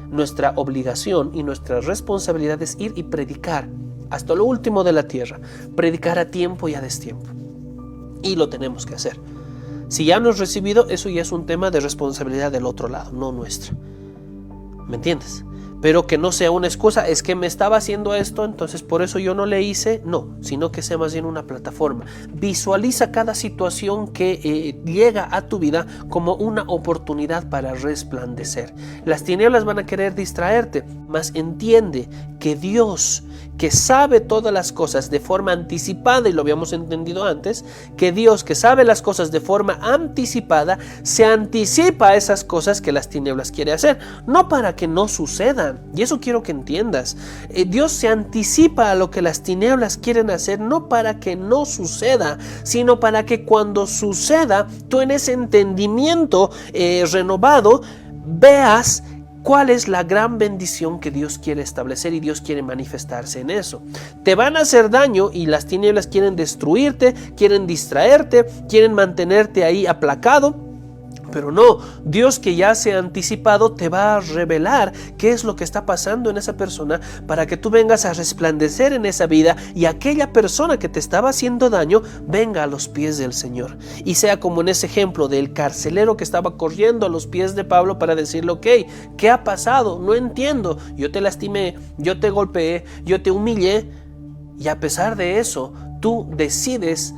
Nuestra obligación y nuestra responsabilidad es ir y predicar hasta lo último de la tierra, predicar a tiempo y a destiempo. Y lo tenemos que hacer. Si ya no has recibido, eso ya es un tema de responsabilidad del otro lado, no nuestra. ¿Me entiendes? Pero que no sea una excusa, es que me estaba haciendo esto, entonces por eso yo no le hice, no, sino que sea más bien una plataforma. Visualiza cada situación que llega a tu vida como una oportunidad para resplandecer. Las tinieblas van a querer distraerte, mas entiende que Dios, que sabe todas las cosas de forma anticipada, y lo habíamos entendido antes, que Dios, que sabe las cosas de forma anticipada, se anticipa a esas cosas que las tinieblas quiere hacer, no para que no sucedan. Y eso quiero que entiendas. Dios se anticipa a lo que las tinieblas quieren hacer, no para que no suceda, sino para que cuando suceda, tú en ese entendimiento renovado veas cuál es la gran bendición que Dios quiere establecer y Dios quiere manifestarse en eso. Te van a hacer daño y las tinieblas quieren destruirte, quieren distraerte, quieren mantenerte ahí aplacado. Pero no, Dios, que ya se ha anticipado, te va a revelar qué es lo que está pasando en esa persona para que tú vengas a resplandecer en esa vida y aquella persona que te estaba haciendo daño venga a los pies del Señor. Y sea como en ese ejemplo del carcelero que estaba corriendo a los pies de Pablo para decirle, ok, ¿qué ha pasado? No entiendo, yo te lastimé, yo te golpeé, yo te humillé, y a pesar de eso, tú decides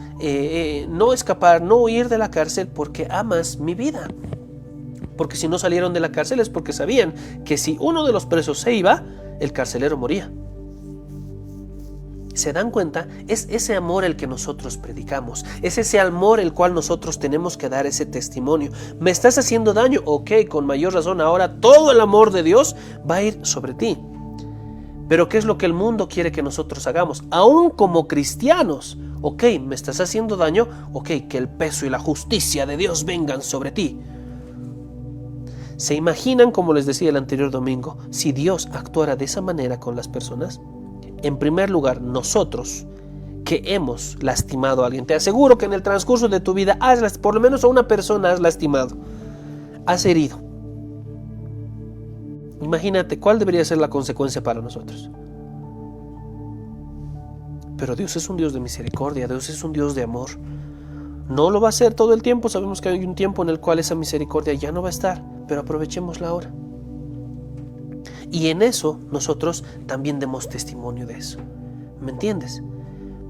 no escapar, no huir de la cárcel porque amas mi vida. Porque si no salieron de la cárcel es porque sabían que si uno de los presos se iba, el carcelero moría. ¿Se dan cuenta? Es ese amor el que nosotros predicamos. Es ese amor el cual nosotros tenemos que dar ese testimonio. ¿Me estás haciendo daño? Ok, con mayor razón ahora todo el amor de Dios va a ir sobre ti. Pero ¿qué es lo que el mundo quiere que nosotros hagamos? Aún como cristianos. Ok, me estás haciendo daño. Ok, que el peso y la justicia de Dios vengan sobre ti. ¿Se imaginan, como les decía el anterior domingo, si Dios actuara de esa manera con las personas? en primer lugar, nosotros que hemos lastimado a alguien. Te aseguro que en el transcurso de tu vida, por lo menos a una persona has lastimado, has herido. Imagínate cuál debería ser la consecuencia para nosotros. Pero Dios es un Dios de misericordia, Dios es un Dios de amor. No lo va a hacer todo el tiempo, sabemos que hay un tiempo en el cual esa misericordia ya no va a estar, pero aprovechémosla ahora. Y en eso nosotros también demos testimonio de eso. ¿Me entiendes?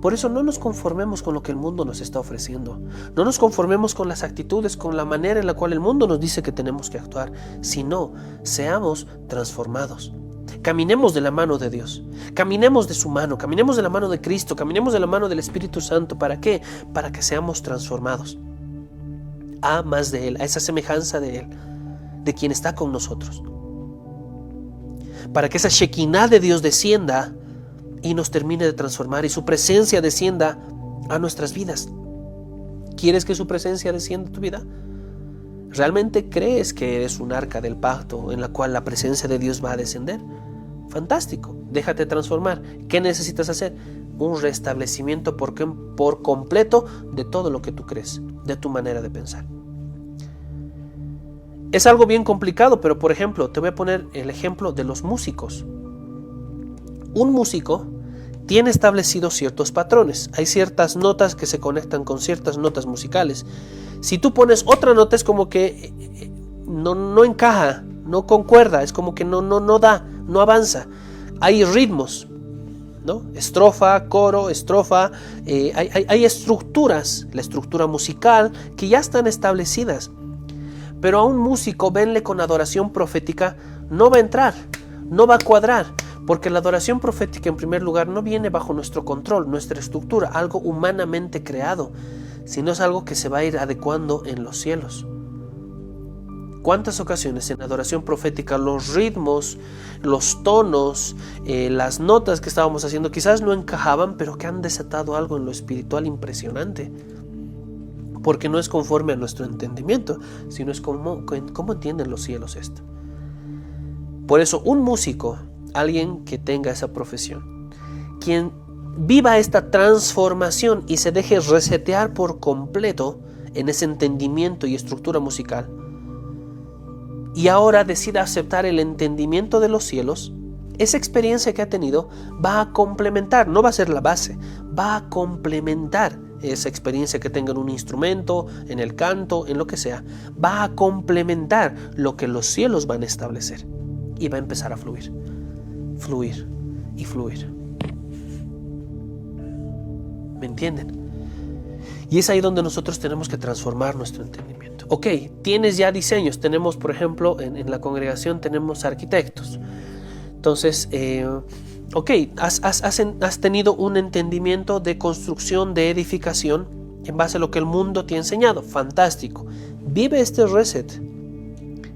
Por eso no nos conformemos con lo que el mundo nos está ofreciendo. No nos conformemos con las actitudes, con la manera en la cual el mundo nos dice que tenemos que actuar, sino seamos transformados. Caminemos de la mano de Dios, caminemos de su mano, caminemos de la mano de Cristo, caminemos de la mano del Espíritu Santo. ¿Para qué? Para que seamos transformados a más de Él, a esa semejanza de Él, de quien está con nosotros. Para que esa Shekinah de Dios descienda y nos termine de transformar y su presencia descienda a nuestras vidas. ¿Quieres que su presencia descienda a tu vida? ¿Realmente crees que eres un arca del pacto en la cual la presencia de Dios va a descender? Fantástico, déjate transformar. ¿Qué necesitas hacer? Un restablecimiento por completo de todo lo que tú crees, de tu manera de pensar. Es algo bien complicado, pero por ejemplo, te voy a poner el ejemplo de los músicos. Un músico tiene establecidos ciertos patrones. Hay ciertas notas que se conectan con ciertas notas musicales. Si tú pones otra nota es como que no encaja, no concuerda, es como que no da, no avanza. Hay ritmos, ¿no? Estrofa, coro, estrofa, hay estructuras, la estructura musical que ya están establecidas. Pero a un músico, venle con adoración profética, no va a entrar, no va a cuadrar. Porque la adoración profética en primer lugar no viene bajo nuestro control, nuestra estructura, algo humanamente creado, sino es algo que se va a ir adecuando en los cielos. ¿Cuántas ocasiones en adoración profética los ritmos, los tonos, las notas que estábamos haciendo quizás no encajaban, pero que han desatado algo en lo espiritual impresionante? Porque no es conforme a nuestro entendimiento, sino es cómo entienden los cielos esto. Por eso un músico, alguien que tenga esa profesión, quien viva esta transformación y se deje resetear por completo en ese entendimiento y estructura musical, y ahora decida aceptar el entendimiento de los cielos, esa experiencia que ha tenido va a complementar, no va a ser la base, va a complementar esa experiencia que tenga en un instrumento, en el canto, en lo que sea, va a complementar lo que los cielos van a establecer y va a empezar a fluir y fluir. ¿Me entienden? Y es ahí donde nosotros tenemos que transformar nuestro entendimiento. Ok, tienes ya diseños. Tenemos, por ejemplo, en la congregación tenemos arquitectos. Entonces, has tenido un entendimiento de construcción, de edificación, en base a lo que el mundo te ha enseñado. Fantástico. Vive este reset,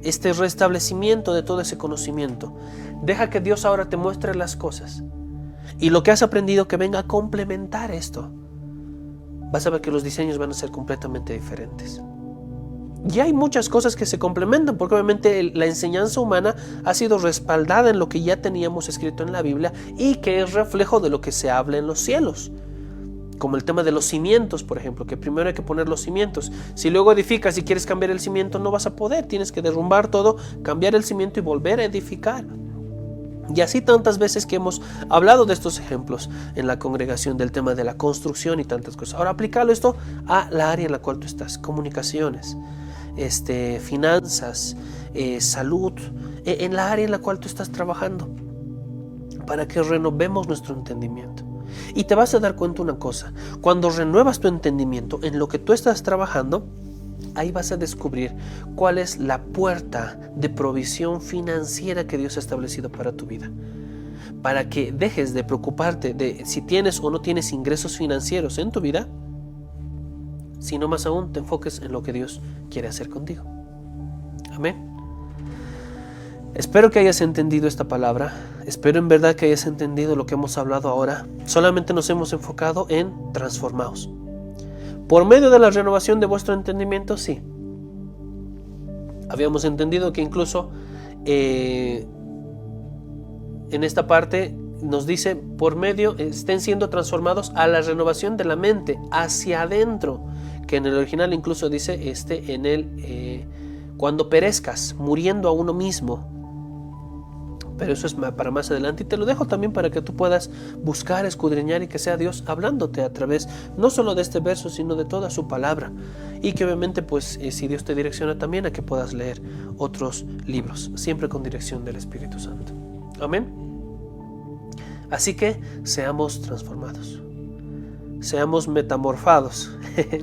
este restablecimiento de todo ese conocimiento. Deja que Dios ahora te muestre las cosas. Y lo que has aprendido que venga a complementar esto. Vas a ver que los diseños van a ser completamente diferentes. Y hay muchas cosas que se complementan, porque obviamente la enseñanza humana ha sido respaldada en lo que ya teníamos escrito en la Biblia y que es reflejo de lo que se habla en los cielos. Como el tema de los cimientos, por ejemplo, que primero hay que poner los cimientos. Si luego edificas y quieres cambiar el cimiento, no vas a poder. Tienes que derrumbar todo, cambiar el cimiento y volver a edificar. Y así tantas veces que hemos hablado de estos ejemplos en la congregación del tema de la construcción y tantas cosas. Ahora aplícalo esto a la área en la cual tú estás. Comunicaciones, finanzas, salud, en la área en la cual tú estás trabajando, para que renovemos nuestro entendimiento. Y te vas a dar cuenta una cosa: cuando renuevas tu entendimiento en lo que tú estás trabajando, ahí vas a descubrir cuál es la puerta de provisión financiera que Dios ha establecido para tu vida, para que dejes de preocuparte de si tienes o no tienes ingresos financieros en tu vida, sino más aún te enfoques en lo que Dios quiere hacer contigo. Amén. Espero que hayas entendido esta palabra. Espero en verdad que hayas entendido lo que hemos hablado ahora. Solamente nos hemos enfocado en transformaos. Por medio de la renovación de vuestro entendimiento, sí. Habíamos entendido que incluso en esta parte nos dice, por medio, estén siendo transformados a la renovación de la mente, hacia adentro, que en el original incluso dice, cuando perezcas, muriendo a uno mismo. Pero eso es para más adelante, y te lo dejo también para que tú puedas buscar, escudriñar, y que sea Dios hablándote a través no solo de este verso, sino de toda su palabra, y que obviamente pues si Dios te direcciona también a que puedas leer otros libros, siempre con dirección del Espíritu Santo. Amén. Así que seamos transformados, seamos metamorfados.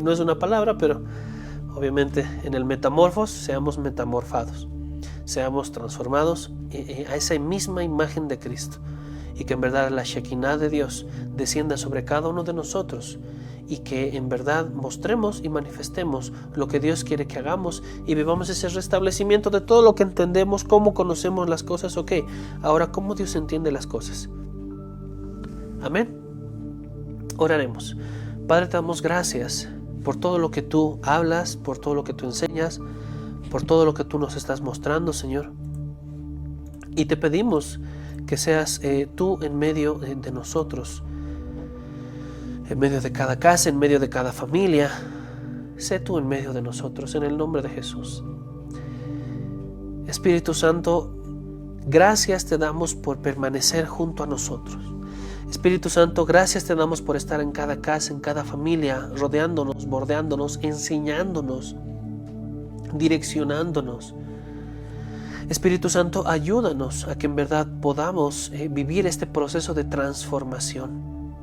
No es una palabra, pero obviamente en el metamorfos, seamos metamorfados, seamos transformados a esa misma imagen de Cristo, y que en verdad la Shekinah de Dios descienda sobre cada uno de nosotros, y que en verdad mostremos y manifestemos lo que Dios quiere que hagamos, y vivamos ese restablecimiento de todo lo que entendemos, cómo conocemos las cosas. Ok, ahora cómo Dios entiende las cosas. Amén. Oraremos. Padre, te damos gracias por todo lo que tú hablas, por todo lo que tú enseñas, por todo lo que tú nos estás mostrando, Señor. Y te pedimos que seas tú en medio de nosotros, en medio de cada casa, en medio de cada familia. Sé tú en medio de nosotros, en el nombre de Jesús. Espíritu Santo, gracias te damos por permanecer junto a nosotros. Espíritu Santo, gracias te damos por estar en cada casa, en cada familia, rodeándonos, bordeándonos, enseñándonos, direccionándonos. Espíritu Santo, ayúdanos a que en verdad podamos vivir este proceso de transformación,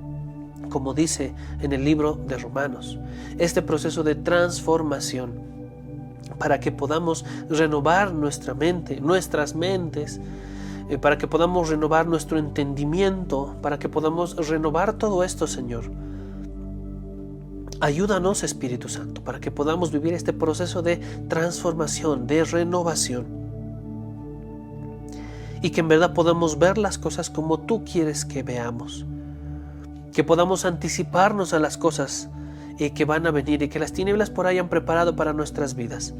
como dice en el libro de Romanos, este proceso de transformación, para que podamos renovar nuestra mente, nuestras mentes, para que podamos renovar nuestro entendimiento, para que podamos renovar todo esto, Señor. Ayúdanos, Espíritu Santo, para que podamos vivir este proceso de transformación, de renovación, y que en verdad podamos ver las cosas como tú quieres que veamos, que podamos anticiparnos a las cosas que van a venir y que las tinieblas por ahí han preparado para nuestras vidas.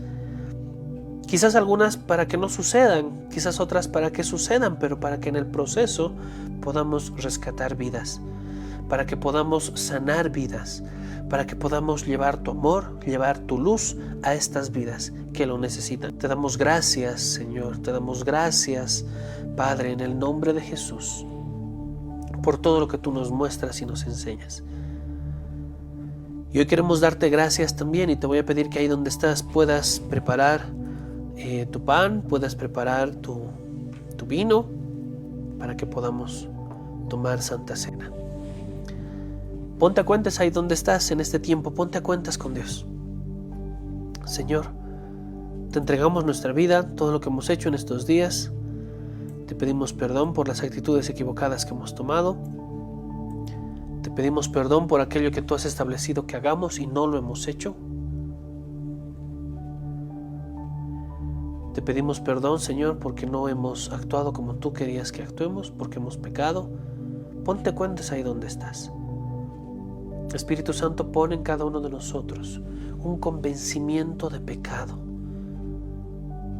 Quizás algunas para que no sucedan, quizás otras para que sucedan, pero para que en el proceso podamos rescatar vidas, para que podamos sanar vidas, para que podamos llevar tu amor, llevar tu luz a estas vidas que lo necesitan. Te damos gracias, Señor, te damos gracias, Padre, en el nombre de Jesús, por todo lo que tú nos muestras y nos enseñas. Y hoy queremos darte gracias también, y te voy a pedir que ahí donde estás puedas preparar tu pan, puedas preparar tu vino, para que podamos tomar Santa Cena. Ponte a cuentas ahí donde estás en este tiempo, ponte a cuentas con Dios. Señor, te entregamos nuestra vida, todo lo que hemos hecho en estos días. Te pedimos perdón por las actitudes equivocadas que hemos tomado. Te pedimos perdón por aquello que tú has establecido que hagamos y no lo hemos hecho. Te pedimos perdón, Señor, porque no hemos actuado como tú querías que actuemos, porque hemos pecado. Ponte a cuentas ahí donde estás. Espíritu Santo, pone en cada uno de nosotros un convencimiento de pecado,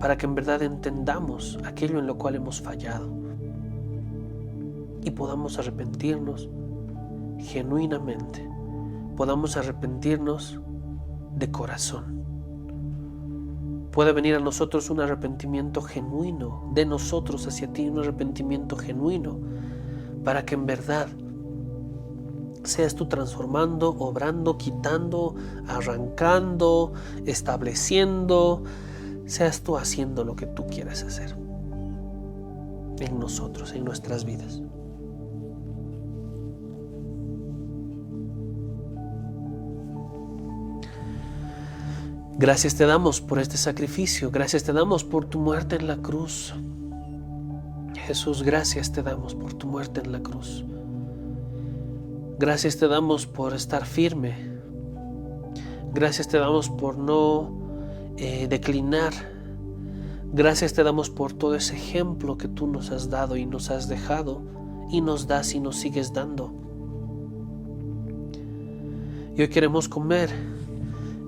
para que en verdad entendamos aquello en lo cual hemos fallado y podamos arrepentirnos genuinamente, podamos arrepentirnos de corazón. Puede venir a nosotros un arrepentimiento genuino de nosotros hacia ti, un arrepentimiento genuino, para que en verdad seas tú transformando, obrando, quitando, arrancando, estableciendo, seas tú haciendo lo que tú quieras hacer en nosotros, en nuestras vidas. Gracias te damos por este sacrificio, gracias te damos por tu muerte en la cruz. Jesús, gracias te damos por tu muerte en la cruz. Gracias te damos por estar firme. Gracias te damos por no declinar. Gracias te damos por todo ese ejemplo que tú nos has dado y nos has dejado y nos das y nos sigues dando. Y hoy queremos comer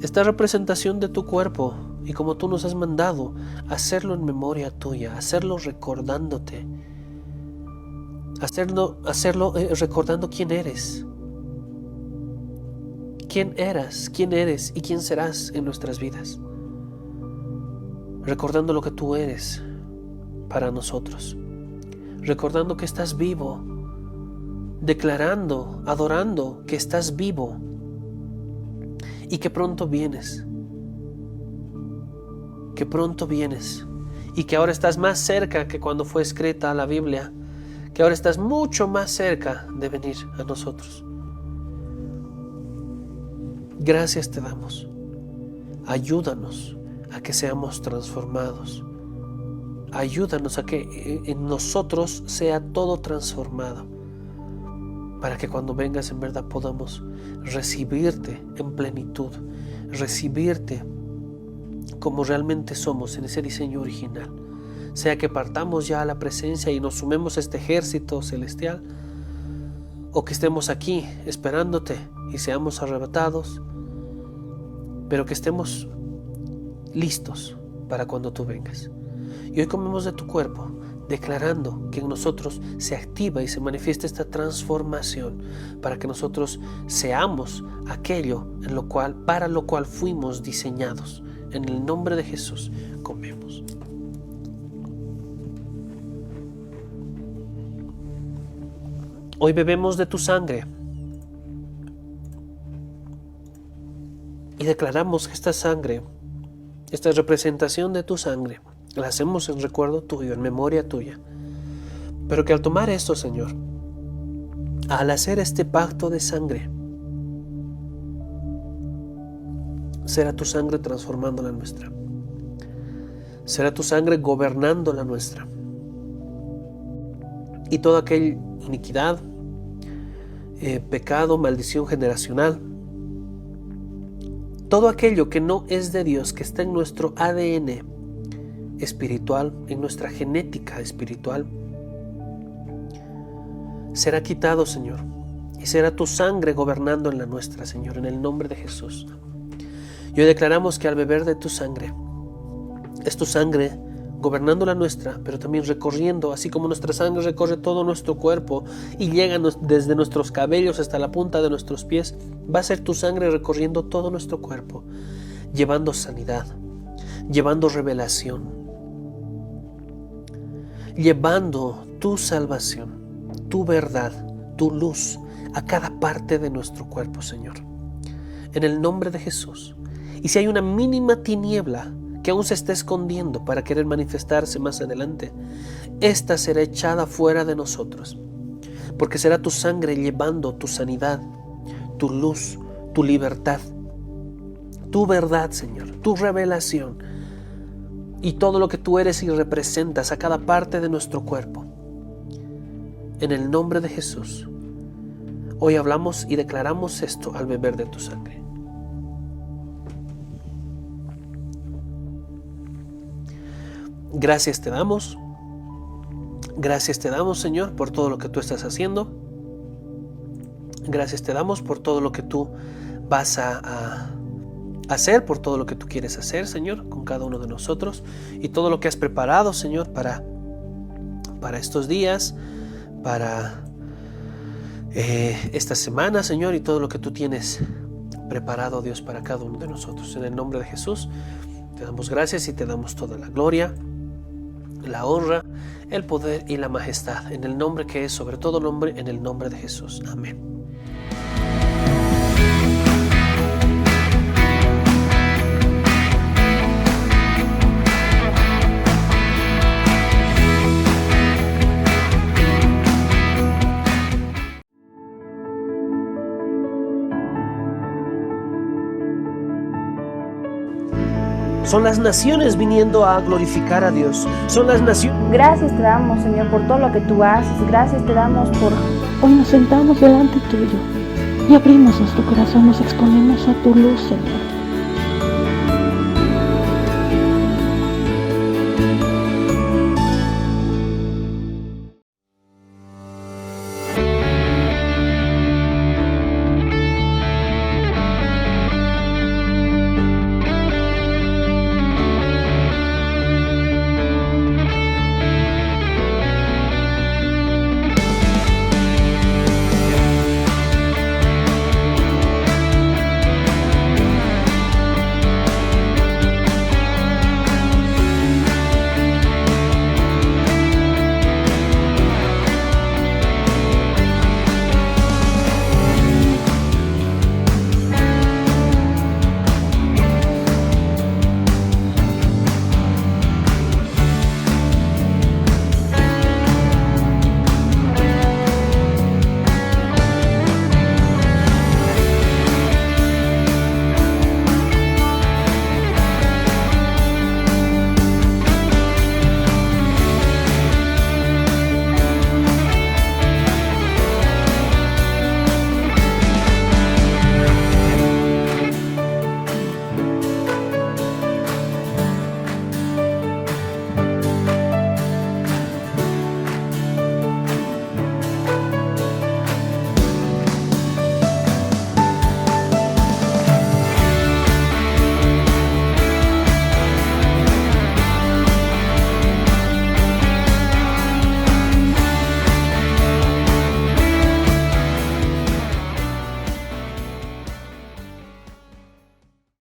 esta representación de tu cuerpo, y como tú nos has mandado, hacerlo en memoria tuya, hacerlo recordándote, hacerlo recordando quién eres. ¿Quién eras, quién eres y quién serás en nuestras vidas? Recordando lo que tú eres para nosotros. Recordando que estás vivo. Declarando, adorando que estás vivo. Y que pronto vienes. Que pronto vienes. Y que ahora estás más cerca que cuando fue escrita la Biblia. Que ahora estás mucho más cerca de venir a nosotros. Gracias te damos. Ayúdanos a que seamos transformados. Ayúdanos a que en nosotros sea todo transformado. Para que cuando vengas en verdad podamos recibirte en plenitud. Recibirte como realmente somos en ese diseño original. Sea que partamos ya a la presencia y nos sumemos a este ejército celestial. O que estemos aquí esperándote y seamos arrebatados. Pero que estemos listos para cuando tú vengas. Y hoy comemos de tu cuerpo, declarando que en nosotros se activa y se manifiesta esta transformación para que nosotros seamos aquello para lo cual fuimos diseñados. En el nombre de Jesús comemos. Hoy bebemos de tu sangre. Y declaramos que esta sangre, esta representación de tu sangre, la hacemos en recuerdo tuyo, en memoria tuya. Pero que al tomar esto, Señor, al hacer este pacto de sangre, será tu sangre transformando la nuestra. Será tu sangre gobernando la nuestra. Y toda aquella iniquidad, pecado, maldición generacional, todo aquello que no es de Dios, que está en nuestro ADN espiritual, en nuestra genética espiritual, será quitado, Señor, y será tu sangre gobernando en la nuestra, Señor, en el nombre de Jesús. Y hoy declaramos que al beber de tu sangre, es tu sangre gobernando la nuestra, pero también recorriendo, así como nuestra sangre recorre todo nuestro cuerpo y llega desde nuestros cabellos hasta la punta de nuestros pies, va a ser tu sangre recorriendo todo nuestro cuerpo, llevando sanidad, llevando revelación, llevando tu salvación, tu verdad, tu luz a cada parte de nuestro cuerpo, Señor. En el nombre de Jesús. Y si hay una mínima tiniebla que aún se está escondiendo para querer manifestarse más adelante, esta será echada fuera de nosotros, porque será tu sangre llevando tu sanidad, tu luz, tu libertad, tu verdad, Señor, tu revelación y todo lo que tú eres y representas a cada parte de nuestro cuerpo. En el nombre de Jesús, hoy hablamos y declaramos esto al beber de tu sangre. Gracias te damos, Señor, por todo lo que tú estás haciendo. Gracias te damos por todo lo que tú vas a hacer, por todo lo que tú quieres hacer, Señor, con cada uno de nosotros y todo lo que has preparado, Señor, para estos días, para esta semana, Señor, y todo lo que tú tienes preparado, Dios, para cada uno de nosotros. En el nombre de Jesús te damos gracias y te damos toda la gloria, la honra, el poder y la majestad, en el nombre que es sobre todo nombre, en el nombre de Jesús. Amén. Son las naciones viniendo a glorificar a Dios. Son las naciones. Gracias te damos, Señor, por todo lo que tú haces. Gracias te damos por... Hoy nos sentamos delante tuyo y abrimos nuestro corazón, nos exponemos a tu luz, Señor.